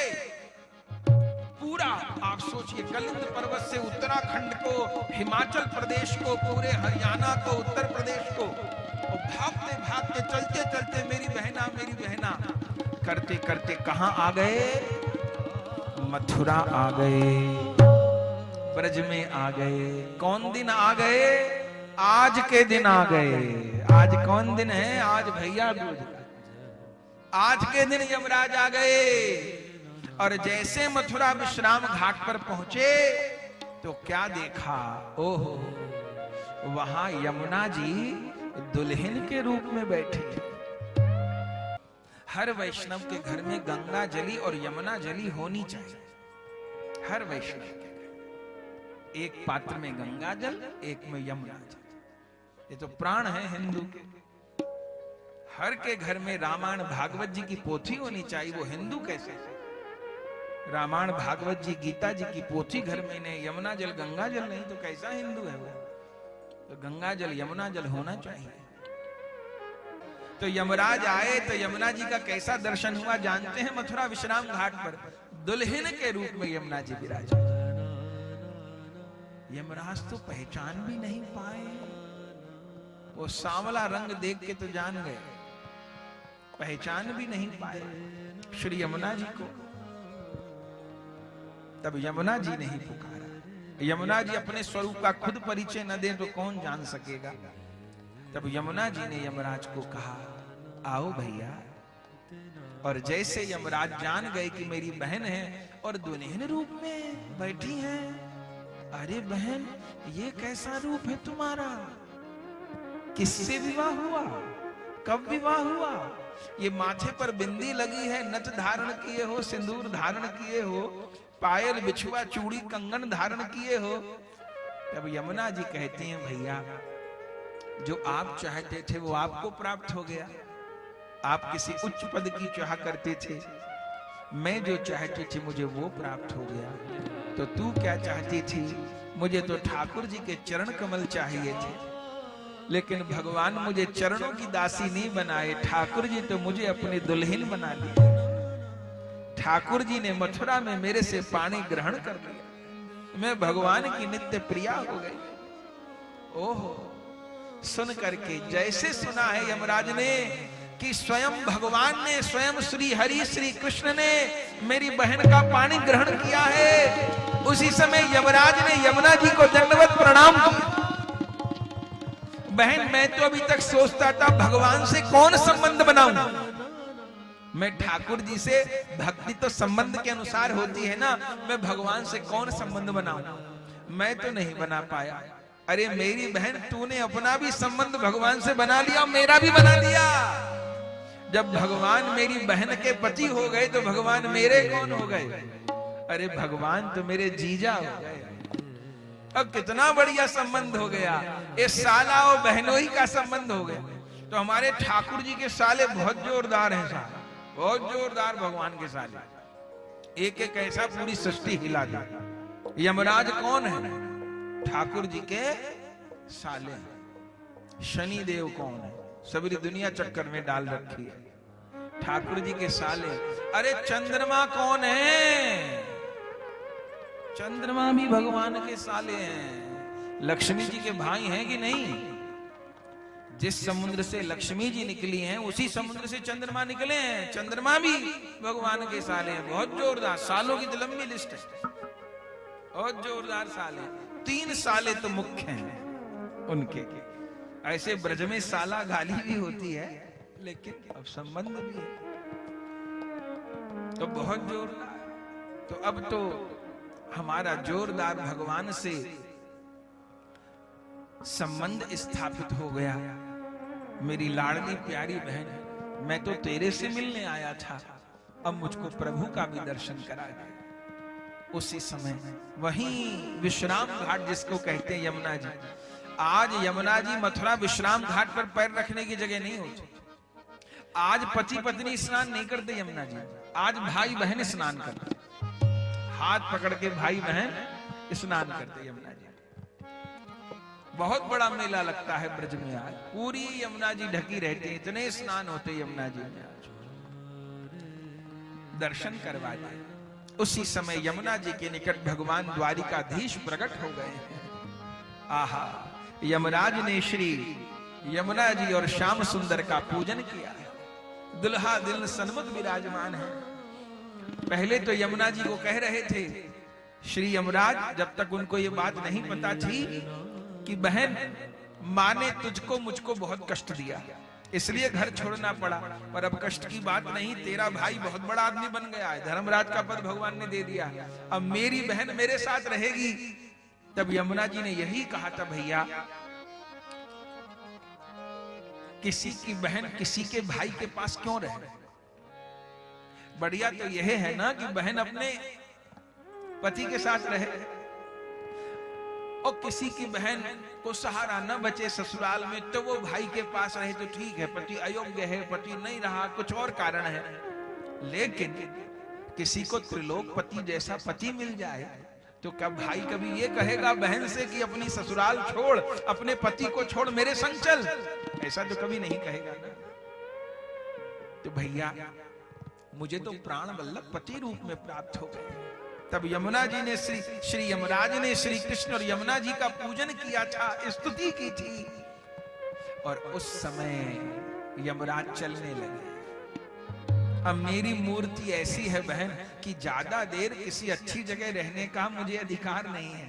पूरा आप सोचिए, कलिंद पर्वत से उत्तराखंड को, हिमाचल प्रदेश को, पूरे हरियाणा को, उत्तर प्रदेश को, और भागते भागते चलते चलते मेरी बहना करते करते कहां आ गए, मथुरा आ गए, ब्रज में आ गए। कौन दिन आ गए, आज के दिन आ गए। आज कौन दिन है, आज भैया दूज, आज के दिन यमराज आ गए। और जैसे मथुरा विश्राम घाट पर पहुंचे तो क्या देखा, ओहो, वहां यमुना जी दुल्हन के रूप में बैठे। हर वैष्णव के घर में गंगा जली और यमुना जली होनी चाहिए। हर वैष्णव के घर एक पात्र में गंगा जल, एक में यमुना जल। ये तो प्राण है हिंदू के। हर के घर में रामायण भागवत जी की पोथी होनी चाहिए, वो हिंदू कैसे? रामायण भागवत जी गीता जी की पोथी घर में नहीं, यमुना जल गंगा जल नहीं, तो कैसा हिंदू है वो? तो गंगा जल यमुना जल होना चाहिए। तो यमराज आए तो यमुना जी का कैसा दर्शन हुआ जानते हैं? मथुरा विश्राम घाट पर दुल्हन के रूप में यमुना जी विराजे। यमराज तो पहचान भी नहीं पाए, वो सांवला रंग देख के तो जान गए, पहचान भी नहीं पाए श्री यमुना जी को। तब यमुना जी ने ही पुकारा। यमुना जी अपने स्वरूप का खुद परिचय न दें तो कौन जान सकेगा। तब यमुना जी ने यमराज को कहा, आओ भैया। और जैसे यमराज जान गए कि मेरी बहन है और दुल्हन रूप में बैठी है, अरे बहन ये कैसा रूप है तुम्हारा, किससे विवाह हुआ, कब विवाह हुआ, ये माथे पर बिंदी लगी है, नथ धारण किए हो, सिंदूर धारण किए हो, पायल बिछुआ चूड़ी कंगन धारण किए हो। तब यमुना जी कहती हैं, भैया जो आप चाहते थे वो आपको प्राप्त हो गया। आप किसी उच्च पद की चाह करते थे, मैं जो चाहती थी मुझे वो प्राप्त हो गया। तो तू क्या चाहती थी? मुझे तो ठाकुर जी के चरण कमल चाहिए थे, लेकिन भगवान मुझे चरणों की दासी नहीं बनाए, ठाकुर जी तो मुझे अपनी दुल्हन बना लिए। ठाकुर जी ने मथुरा में मेरे से पानी ग्रहण कर लिया, मैं भगवान की नित्य प्रिया हो गई। ओहो, सुन करके जैसे सुना है यमराज ने कि स्वयं भगवान ने, स्वयं श्री हरि श्री कृष्ण ने मेरी बहन का पानी ग्रहण किया है, उसी समय यमराज ने यमुना जी को दंडवत प्रणाम किया। बहन मैं तो अभी तक सोचता था भगवान से कौन संबंध बनाऊं, मैं ठाकुर जी से, भक्ति तो संबंध के अनुसार होती है ना, मैं भगवान से कौन संबंध बनाऊं, मैं तो नहीं बना पाया। अरे मेरी बहन तूने अपना भी संबंध भगवान से बना लिया, मेरा भी बना दिया। जब भगवान मेरी बहन के पति हो गए तो भगवान मेरे कौन हो गए? अरे भगवान तो मेरे जीजा हो गए। अब कितना बढ़िया संबंध हो गया, ये साला और बहनोई का संबंध हो गया। तो हमारे ठाकुर जी के साले बहुत जोरदार हैं साहब, बहुत जोरदार भगवान के साले, एक एक ऐसा पूरी सृष्टि हिला दी। यमराज कौन है? ठाकुर जी के साले। शनि देव कौन है? सबरी दुनिया चक्कर में डाल रखी है, ठाकुर जी के साले। अरे चंद्रमा कौन है? चंद्रमा भी भगवान के साले हैं। लक्ष्मी जी के भाई हैं कि नहीं? जिस समुद्र से लक्ष्मी जी निकली हैं उसी समुद्र से चंद्रमा निकले हैं, चंद्रमा भी भगवान के साले हैं। बहुत जोरदार सालों की लंबी लिस्ट है, बहुत जोरदार साले। 3 साले तो मुख्य हैं उनके। ऐसे ब्रज में साला गाली भी होती है, लेकिन अब संबंध भी है, तो बहुत जोरदार। तो अब तो हमारा जोरदार भगवान से संबंध स्थापित हो गया। मेरी लाडली प्यारी बहन, मैं तो तेरे से मिलने आया था, अब मुझको प्रभु का भी दर्शन करा दे। उसी समय वहीं विश्राम घाट जिसको कहते हैं यमुना जी, आज यमुना जी मथुरा विश्राम घाट पर पैर रखने की जगह नहीं होती। आज पति पत्नी स्नान नहीं करते यमुना जी, आज भाई बहन स्नान करते, हाथ पकड़ के भाई बहन स्नान करते यमुना जी। बहुत बड़ा मेला लगता है ब्रज में, आज पूरी यमुना जी ढकी रहती है, इतने स्नान होते यमुना जी में। आज दर्शन करवा दे। उसी समय यमुना जी के निकट भगवान द्वारिकाधीश प्रकट हो गए हैं। आहा, यमराज ने श्री यमुना जी और श्याम सुंदर का पूजन किया है। दुल्हा दिल सन्मुख विराजमान है। पहले तो यमुना जी को कह रहे थे श्री यमराज, जब तक उनको ये बात नहीं पता थी कि बहन माँ ने तुझको मुझको बहुत कष्ट दिया, इसलिए घर छोड़ना पड़ा। पर अब कष्ट की बात नहीं, तेरा भाई बहुत बड़ा आदमी बन गया है, धर्मराज का पद भगवान ने दे दिया, अब मेरी बहन मेरे साथ रहेगी। तब यमुना जी ने यही कहा था, भैया किसी की बहन किसी के भाई के पास क्यों रहे? बढ़िया तो यह है ना कि बहन अपने पति के साथ रहे, और किसी की बहन को सहारा न बचे ससुराल में तो वो भाई के पास रहे तो ठीक है, पति अयोग्य है, पति नहीं रहा, कुछ और कारण है। लेकिन किसी को त्रिलोकपति जैसा पति मिल जाए तो क्या भाई कभी ये कहेगा बहन से कि अपनी ससुराल छोड़, अपने पति को छोड़ मेरे संग चल? ऐसा तो कभी नहीं कहेगा ना। तो भैया मुझे तो प्राण वल्लभ पति रूप में प्राप्त हो गए। तब यमुना जी ने श्री यमराज ने श्री कृष्ण और यमुना जी का पूजन किया था, स्तुति की थी, और उस समय यमराज चलने लगे। अब मेरी मूर्ति ऐसी है बहन कि ज्यादा देर किसी अच्छी जगह रहने का मुझे अधिकार नहीं है।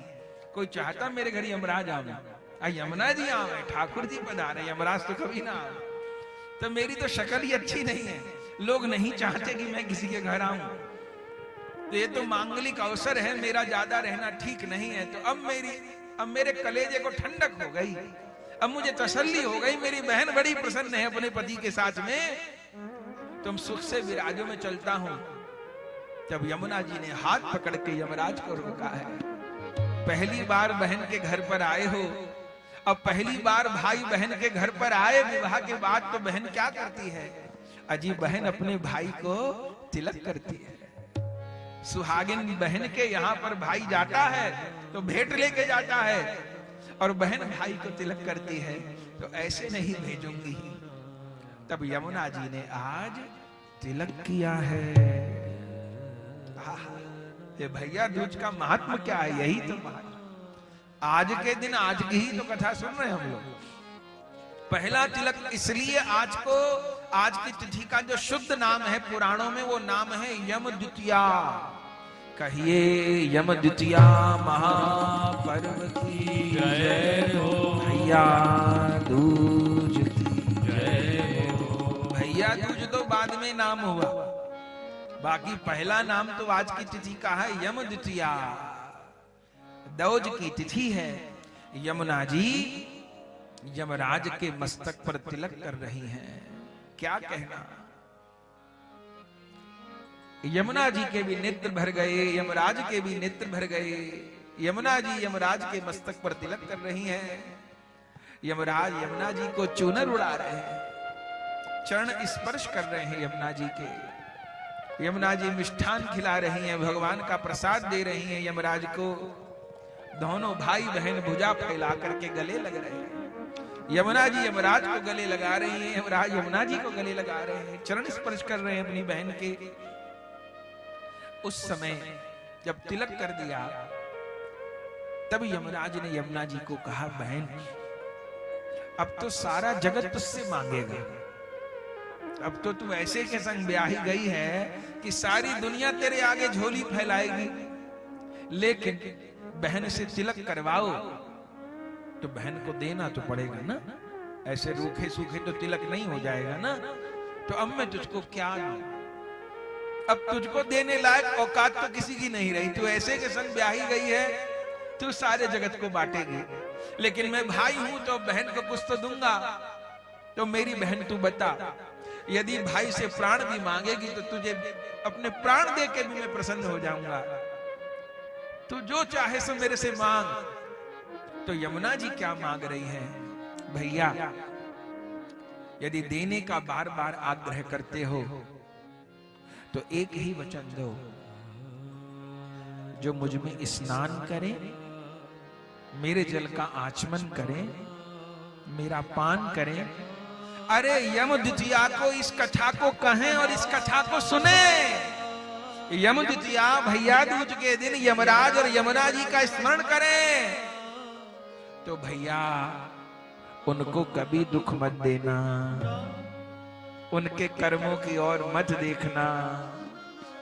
कोई चाहता मेरे घर यमराज आवे, यमुना जी आवे, ठाकुर जी पधारे, यमराज तो कभी ना आवे। तो मेरी तो शक्ल ही अच्छी नहीं है, लोग नहीं चाहते कि मैं किसी के घर आऊं। तो ये तो मांगलिक अवसर है, मेरा ज्यादा रहना ठीक नहीं है। तो अब मेरे कलेजे को ठंडक हो गई, अब मुझे तसल्ली हो गई, मेरी बहन बड़ी प्रसन्न है अपने पति के साथ में, तुम सुख से विराजो में चलता हूं। तब यमुना जी ने हाथ पकड़ के यमराज को रोका है। पहली बार बहन के घर पर आए हो, अब पहली बार भाई बहन के घर पर आए विवाह के बाद, तो बहन क्या करती है? अजी बहन अपने भाई को तिलक करती है। सुहागिन बहन के यहाँ पर भाई जाता है तो भेंट लेके जाता है, और बहन भाई को तिलक करती है। तो ऐसे नहीं भेजूंगी। तब यमुना जी ने आज तिलक किया है। ये भैया दूज का महात्मा क्या है? यही तो महात्मा। आज के दिन आज की ही तो कथा सुन रहे हैं हम लोग। पहला तिलक इसलिए आज की तिथि का जो शुद्ध नाम है पुराणों में, वो नाम है यम द्वितीया। कहिए यम द्वितीया महापर्व की जय हो, भैया दूज की जय हो। भैया दूज तो बाद में नाम हुआ, बाकी पहला नाम तो आज की तिथि का है यम द्वितीया। दौज की तिथि है। यमुना जी यमराज के मस्तक पर तिलक कर रही हैं। क्या कहना, यमुना जी के भी नेत्र भर गए, यमराज के भी नेत्र भर गए। यमुना जी यमराज के मस्तक पर तिलक कर रही हैं। यमराज यमुना जी को चूनर उड़ा रहे हैं, चरण स्पर्श कर रहे हैं यमुना जी के। यमुना जी मिष्ठान खिला रही हैं, भगवान का प्रसाद दे रही हैं यमराज को। दोनों भाई बहन भुजा फैला करके गले लग रहे हैं। यमुना जी यमराज को गले लगा रही हैं, यमराज यमुना जी को गले लगा रहे हैं, चरण स्पर्श कर रहे हैं अपनी बहन के। उस समय जब तिलक कर दिया, तब यमराज ने यमुना जी को कहा, बहन अब तो सारा जगत तुझसे मांगेगा। अब तो तू ऐसे के संग ब्याही गई है कि सारी दुनिया तेरे आगे झोली फैलाएगी। लेकिन बहन से तिलक करवाओ तो बहन को देना तो पड़ेगा ना, ऐसे रूखे सूखे तो तिलक नहीं हो जाएगा ना। तो अब मैं तुझको क्या दूं? अब तुझको देने लायक औकात तो किसी की नहीं रही। तू ऐसे के संग ब्याही गई है, तू सारे जगत को बांटेगी। लेकिन मैं भाई हूं तो बहन को कुछ तो दूंगा। तो मेरी बहन तू बता, यदि भाई से प्राण भी मांगेगी तो तुझे अपने प्राण दे के भी मैं प्रसन्न हो जाऊंगा। तू जो चाहे सो मेरे से मांग। तो यमुना जी क्या मांग रही हैं? भैया यदि देने का बार बार आग्रह करते हो तो एक ही वचन दो, जो मुझ में स्नान करे, मेरे जल का आचमन करे, मेरा पान करे। अरे यम द्वितीया को इस कथा को कहें और इस कथा को सुने। यम द्वितीया भैया दूज के दिन यमराज और यमुना जी का स्मरण करें। तो भैया उनको कभी दुख मत देना, उनके कर्मों की ओर मत देखना,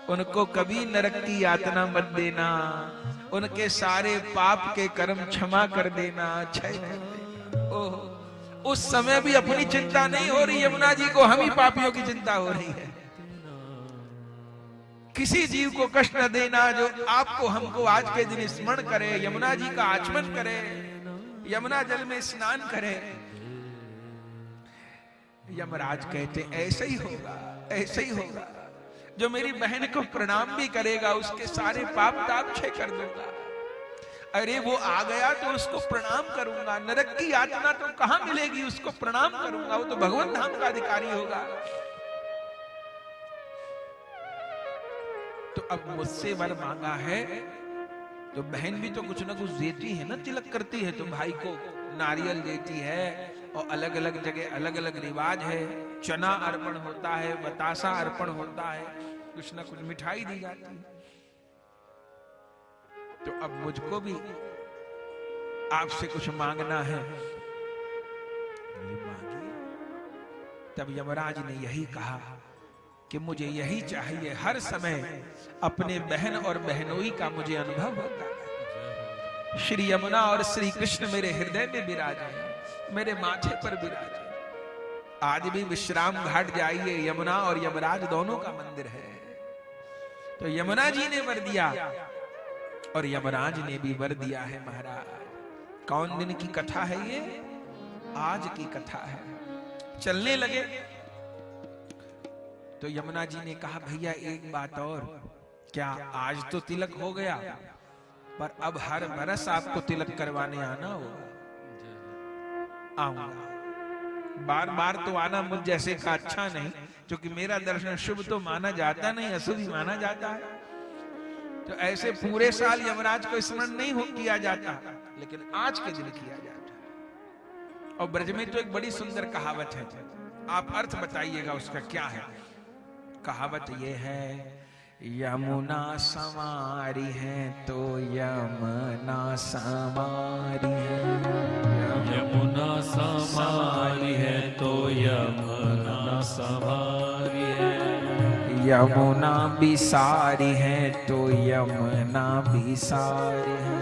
उनको कभी नरक की यातना मत देना, उनके सारे पाप के कर्म क्षमा कर देना, क्षय कर देना। ओह, उस समय भी अपनी चिंता नहीं हो रही यमुना जी को, हम ही पापियों की चिंता हो रही है। किसी जीव को कष्ट न देना जो आपको हमको आज के दिन स्मरण करे, यमुना जी का आचमन करे, यमुना जल में स्नान करे। यमराज कहते ऐसे ही होगा, ऐसे ही होगा। जो मेरी बहन को प्रणाम भी करेगा उसके सारे पाप ताप क्षय कर दूंगा। अरे वो आ गया तो उसको प्रणाम करूंगा, नरक की यातना तो कहां मिलेगी, उसको प्रणाम करूंगा, वो तो भगवान धाम का अधिकारी होगा। तो अब मुझसे वर मांगा है तो बहन भी तो कुछ ना कुछ देती है ना, तिलक करती है तो भाई को नारियल देती है, और अलग अलग जगह अलग अलग रिवाज है। चना अर्पण होता है, बतासा अर्पण होता है, कुछ ना कुछ मिठाई दी जाती है। तो अब मुझको भी आपसे कुछ मांगना है, मांगिए। तब यमराज ने यही कहा कि मुझे यही चाहिए, हर समय अपने बहन और बहनोई का मुझे अनुभव होता है। श्री यमुना और श्री कृष्ण मेरे हृदय में विराजे, मेरे माथे पर विराजे। आज भी विश्राम घाट जाइए, यमुना और यमराज दोनों का मंदिर है। तो यमुना जी ने वर दिया और यमराज ने भी वर दिया है महाराज। कौन दिन की कथा है ये? आज की कथा है। चलने लगे तो यमुना जी ने कहा, भैया एक बात और, क्या आज तो तिलक हो गया, पर अब हर बरस आपको तिलक करवाने आना होगा। आऊंगा, बार बार तो आना मुझ जैसे का अच्छा नहीं, क्योंकि मेरा दर्शन शुभ तो माना जाता नहीं, अशुभ ही माना जाता है। तो ऐसे पूरे साल यमराज को स्मरण नहीं किया जाता, लेकिन आज के दिन किया जाता है। और ब्रज में तो एक बड़ी सुंदर कहावत है, आप अर्थ बताइएगा उसका क्या है। कहावत ये है, यमुना संवारी है तो यमुना संवारी है,
यमुना संवारी है तो यमुना संवारी है,
यमुना बिसारी है तो यमुना बिसारी है,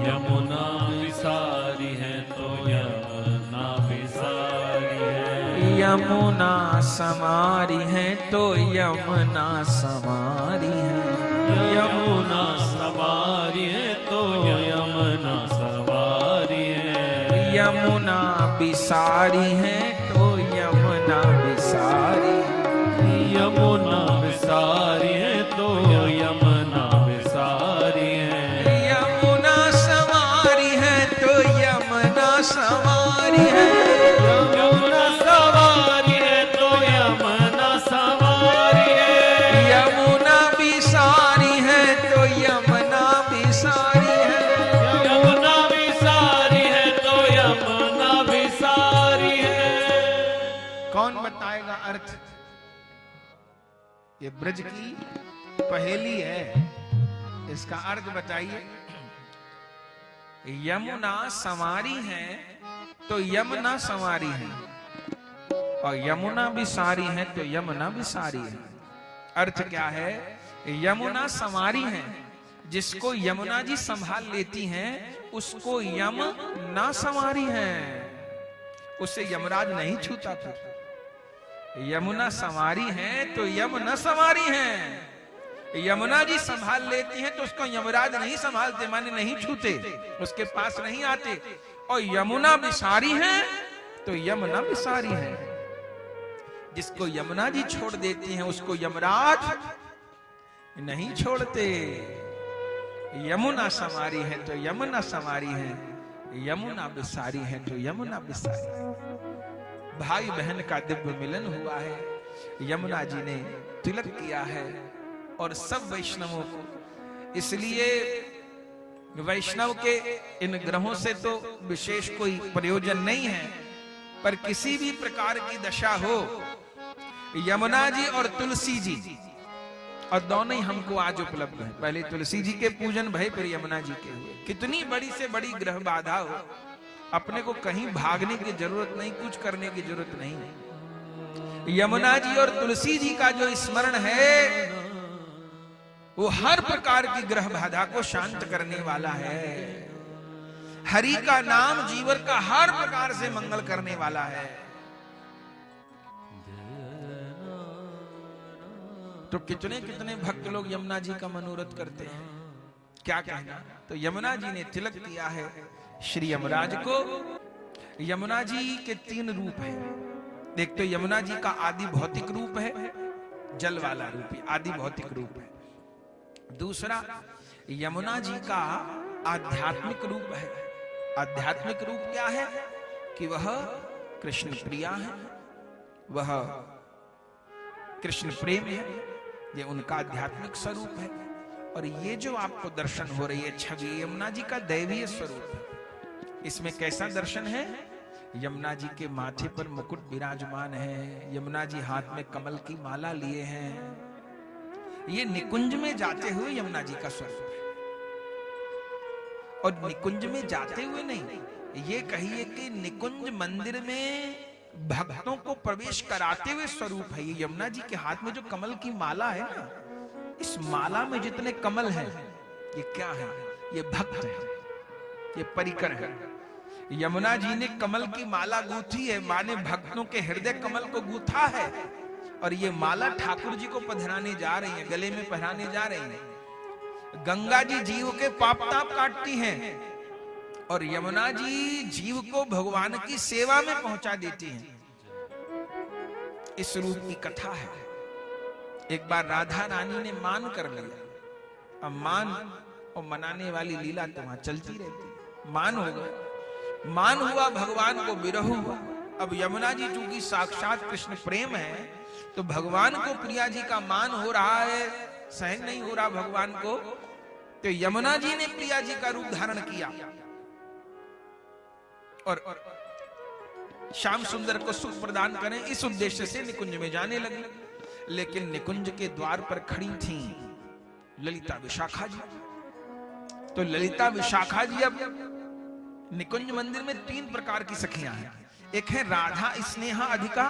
यमुना विसारी है तो यमुना विसारी है,
यमुना समारी है तो यमुना समारी है,
यमुना सवारी है तो यमुना सवारी है,
यमुना बिसारी है तो यमुना बिसारी है,
यमुना विसारी है तो यमुना विसारी है,
यमुना सवारी है तो यमुना सवारी है,
यमुना सवारी है तो यमुना सवारी है,
यमुना बिसारी है तो यमुना बिसारी है,
यमुना विसारी है तो यमुना विसारी है।
कौन बताएगा अर्थ? ये ब्रज की पहेली है, इसका अर्थ बताइए। यमुना संवारी है तो यमुना संवारी है, और यमुना बिसारी है तो यमुना बिसारी है। अर्थ क्या है? यमुना संवारी है, जिसको यमुना जी संभाल लेती हैं, उसको यम ना संवारी है, उसे यमराज नहीं छूता। फिर यमुना संवारी है तो यम न संवारी है, यमुना जी संभाल लेती हैं तो उसको यमराज नहीं संभालते, माने नहीं छूते, उसके पास नहीं आते। और यमुना बिसारी है तो यमुना बिसारी है, जिसको यमुना जी छोड़ देती हैं उसको यमराज नहीं छोड़ते। यमुना संवारी है तो यमुना संवारी है, यमुना बिसारी है तो यमुना बिसारी है। भाई बहन का दिव्य मिलन हुआ है, यमुना जी ने तिलक किया है और सब वैष्णवों को। इसलिए वैष्णव के इन ग्रहों से तो विशेष कोई प्रयोजन नहीं है, पर किसी भी प्रकार की दशा हो, यमुना जी और तुलसी जी, और दोनों ही हमको आज उपलब्ध है। पहले तुलसी जी के पूजन भय, फिर यमुना जी के हुए। कितनी बड़ी से बड़ी ग्रह बाधा हो, अपने को कहीं भागने की जरूरत नहीं, कुछ करने की जरूरत नहीं। यमुना जी और तुलसी जी का जो स्मरण है, वो हर प्रकार की ग्रह बाधा को शांत करने वाला है। हरि का नाम जीवन का हर प्रकार से मंगल करने वाला है। तो कितने कितने भक्त लोग यमुना जी का मनोरथ करते हैं, क्या कहना। तो यमुना जी ने तिलक किया है श्री यमराज को। यमुना जी के 3 रूप हैं। एक तो यमुना जी का आदि भौतिक रूप है, जल वाला रूप, आदि भौतिक रूप है। दूसरा, यमुना जी का आध्यात्मिक रूप है। आध्यात्मिक रूप क्या है? कि वह कृष्ण प्रिया है, वह कृष्ण प्रेम है, ये उनका आध्यात्मिक स्वरूप है। और ये जो आपको दर्शन हो रही है छवि, यमुना जी का दैवीय स्वरूप है। इसमें कैसा दर्शन है? यमुना जी के माथे पर मुकुट विराजमान है, यमुना जी हाथ में कमल की माला लिए हैं। ये निकुंज में जाते हुए यमुना जी का स्वरूप है। और निकुंज में जाते हुए नहीं, ये कहिए कि निकुंज मंदिर में भक्तों को प्रवेश कराते हुए स्वरूप है। ये यमुना जी के हाथ में जो कमल की माला है ना, इस माला में जितने कमल हैं, ये क्या है? ये भक्त है, ये परिकर है। यमुना जी ने कमल की माला गूंथी है, माने भक्तों के हृदय कमल को गूंथा है। और ये माला ठाकुर जी को पहनाने जा रही है, गले में पहनाने जा रही है। गंगा जी जीव के पाप ताप काटती हैं और यमुना जी जीव को भगवान की सेवा में पहुंचा देती हैं। इस रूप की कथा है। एक बार राधा रानी ने मान कर लिया। अब मान और मनाने वाली लीला तो वहां चलती रहती। मान हो गया, मान हुआ, भगवान को विरह हुआ। अब यमुना जी चूंकि साक्षात कृष्ण प्रेम है, तो भगवान को प्रिया जी का मान हो रहा है, सहन नहीं हो रहा भगवान को, तो यमुना जी ने प्रिया जी का रूप धारण किया और श्याम सुंदर को सुख प्रदान करें, इस उद्देश्य से निकुंज में जाने लगे। लेकिन निकुंज के द्वार पर खड़ी थी ललिता विशाखा जी। तो ललिता विशाखा जी, अब निकुंज मंदिर में 3 प्रकार की सखियां हैं। एक है राधा स्नेहा अधिका,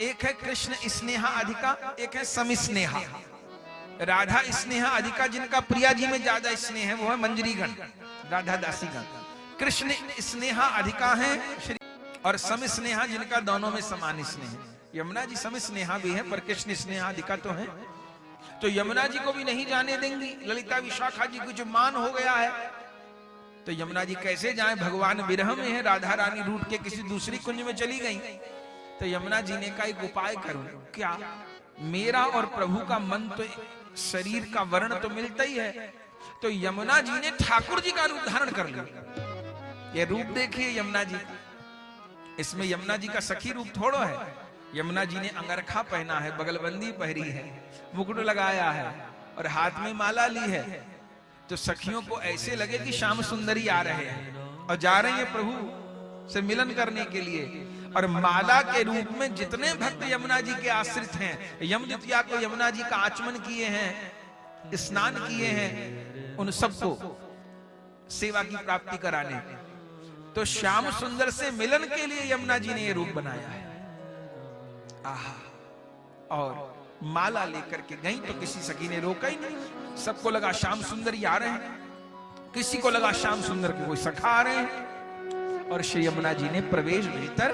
एक है कृष्ण स्नेहा अधिका, एक है समी स्नेहा। राधा स्नेहा अधिका जिनका प्रिया जी में ज्यादा स्नेह है, वो है मंजरीगण, राधा दासीगण। कृष्ण स्नेहा अधिका है श्री, और सम स्नेहा जिनका दोनों में समान स्नेह है। यमुना जी सम स्नेहा भी है, पर कृष्ण स्नेहा अधिका तो है। तो यमुना जी को भी नहीं जाने देंगी। ललिता विशाखा जी को जो मान हो गया है, तो यमुना जी कैसे जाएं? भगवान विरह में है, राधा रानी रूठ के किसी दूसरी कुंज में चली गई। तो यमुना जी ने कहा एक उपाय करूं। क्या? मेरा और प्रभु का मन तो, शरीर का वर्ण तो मिलता ही है। तो यमुना जी ने ठाकुर जी का रूप धारण कर लिया। ये रूप देखिए यमुना जी, इसमें यमुना जी का सखी रूप थोड़ो है। यमुना जी ने अंगरखा पहना है, बगलबंदी पहरी है, मुकुट लगाया है और हाथ में माला ली है। तो सखियों को ऐसे लगे कि श्याम सुंदरी आ रहे हैं और जा रहे हैं प्रभु से मिलन करने के लिए। और माला के रूप में जितने भक्त यमुना जी के आश्रित हैं, यम द्वितीया को यमुना जी का आचमन किए हैं, स्नान किए हैं, उन सबको सेवा की प्राप्ति कराने। तो श्याम सुंदर से मिलन के लिए यमुना जी ने ये रूप बनाया है। आहा, और माला लेकर के गई तो किसी सखी ने रोका ही नहीं। सबको लगा श्याम सुंदर ही आ रहे हैं, किसी को लगा श्याम सुंदर के कोई सखा आ रहे हैं। और श्री यमुना जी ने प्रवेश भीतर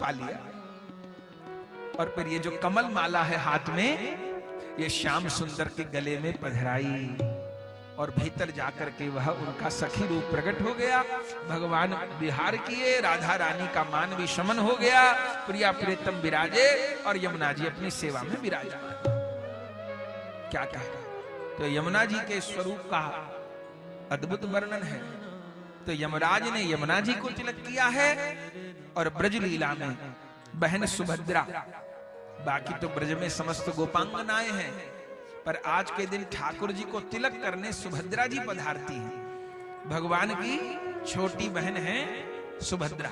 पा लिया। और फिर ये जो कमल माला है हाथ में, ये श्याम सुंदर के गले में पधराई और भीतर जाकर के वह उनका सखी रूप प्रकट हो गया। भगवान विहार किए, राधा रानी का मान भी शमन हो गया, प्रिया प्रियतम विराजे और यमुना जी अपनी सेवा में विराजा। क्या कहा? तो यमुना जी के स्वरूप का अद्भुत वर्णन है। तो यमराज ने यमुना जी को तिलक किया है और ब्रज लीला में बहन सुभद्रा, बाकी तो ब्रज में समस्त गोपांगनाएं हैं, पर आज के दिन ठाकुर जी को तिलक करने सुभद्रा जी पधारती हैं। भगवान की छोटी बहन है सुभद्रा।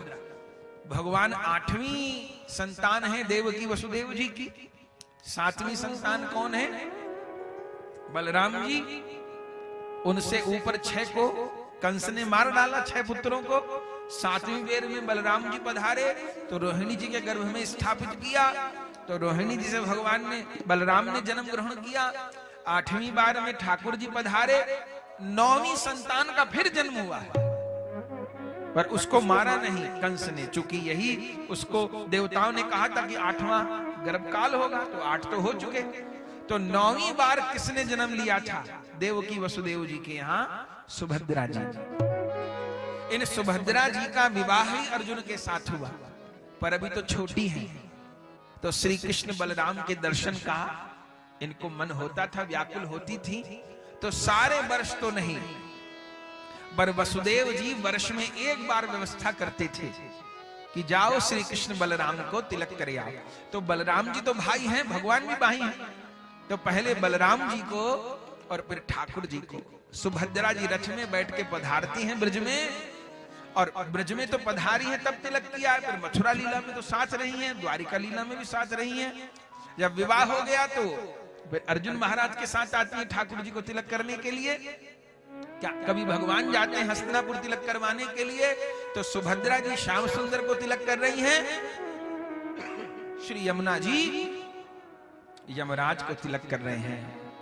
भगवान 8वीं संतान है देवकी वसुदेव जी की। 7वीं संतान कौन है? बलराम जी। उनसे ऊपर 6 को कंस ने मार डाला, 6 पुत्रों को। 7वीं बेर में बलराम जी पधारे तो रोहिणी जी के गर्भ में स्थापित किया। तो रोहिणी जी से भगवान ने, बलराम ने जन्म ग्रहण किया। 8वीं बार में ठाकुर जी पधारे, 9वीं संतान का फिर जन्म हुआ है, पर उसको मारा नहीं कंस ने, चूंकि यही उसको देवताओं ने कहा था कि 8वां गर्भकाल होगा, तो 8 तो हो चुके। तो 9वीं बार किसने जन्म लिया था? देवकी वसुदेव जी के यहाँ सुभद्रा जी। इन सुभद्रा जी का विवाह ही अर्जुन के साथ हुआ, पर अभी तो छोटी हैं। तो श्री कृष्ण बलराम के दर्शन का इनको मन होता था, व्याकुल होती थी। तो सारे वर्ष तो नहीं, पर वसुदेव जी वर्ष में एक बार व्यवस्था करते थे कि जाओ श्री कृष्ण बलराम को तिलक कर आओ। तो बलराम जी तो भाई हैं, भगवान भी भाई हैं। तो पहले बलराम जी को और फिर ठाकुर जी को सुभद्रा जी रथ में बैठ के पधारती हैं ब्रज में, और ब्रज में तो पधारी हैं तब तिलक किया है, फिर मथुरा लीला में तो साथ रही हैं, द्वारिका लीला में भी साथ रही हैं। जब विवाह हो गया तो फिर अर्जुन महाराज के साथ आती हैं ठाकुर जी को तिलक करने के लिए। क्या कभी भगवान जाते हैं हस्तिनापुर तिलक करवाने के लिए, तो सुभद्रा जी श्याम सुंदर को तिलक कर रही हैं, श्री यमुना जी यमराज को तिलक कर रहे हैं।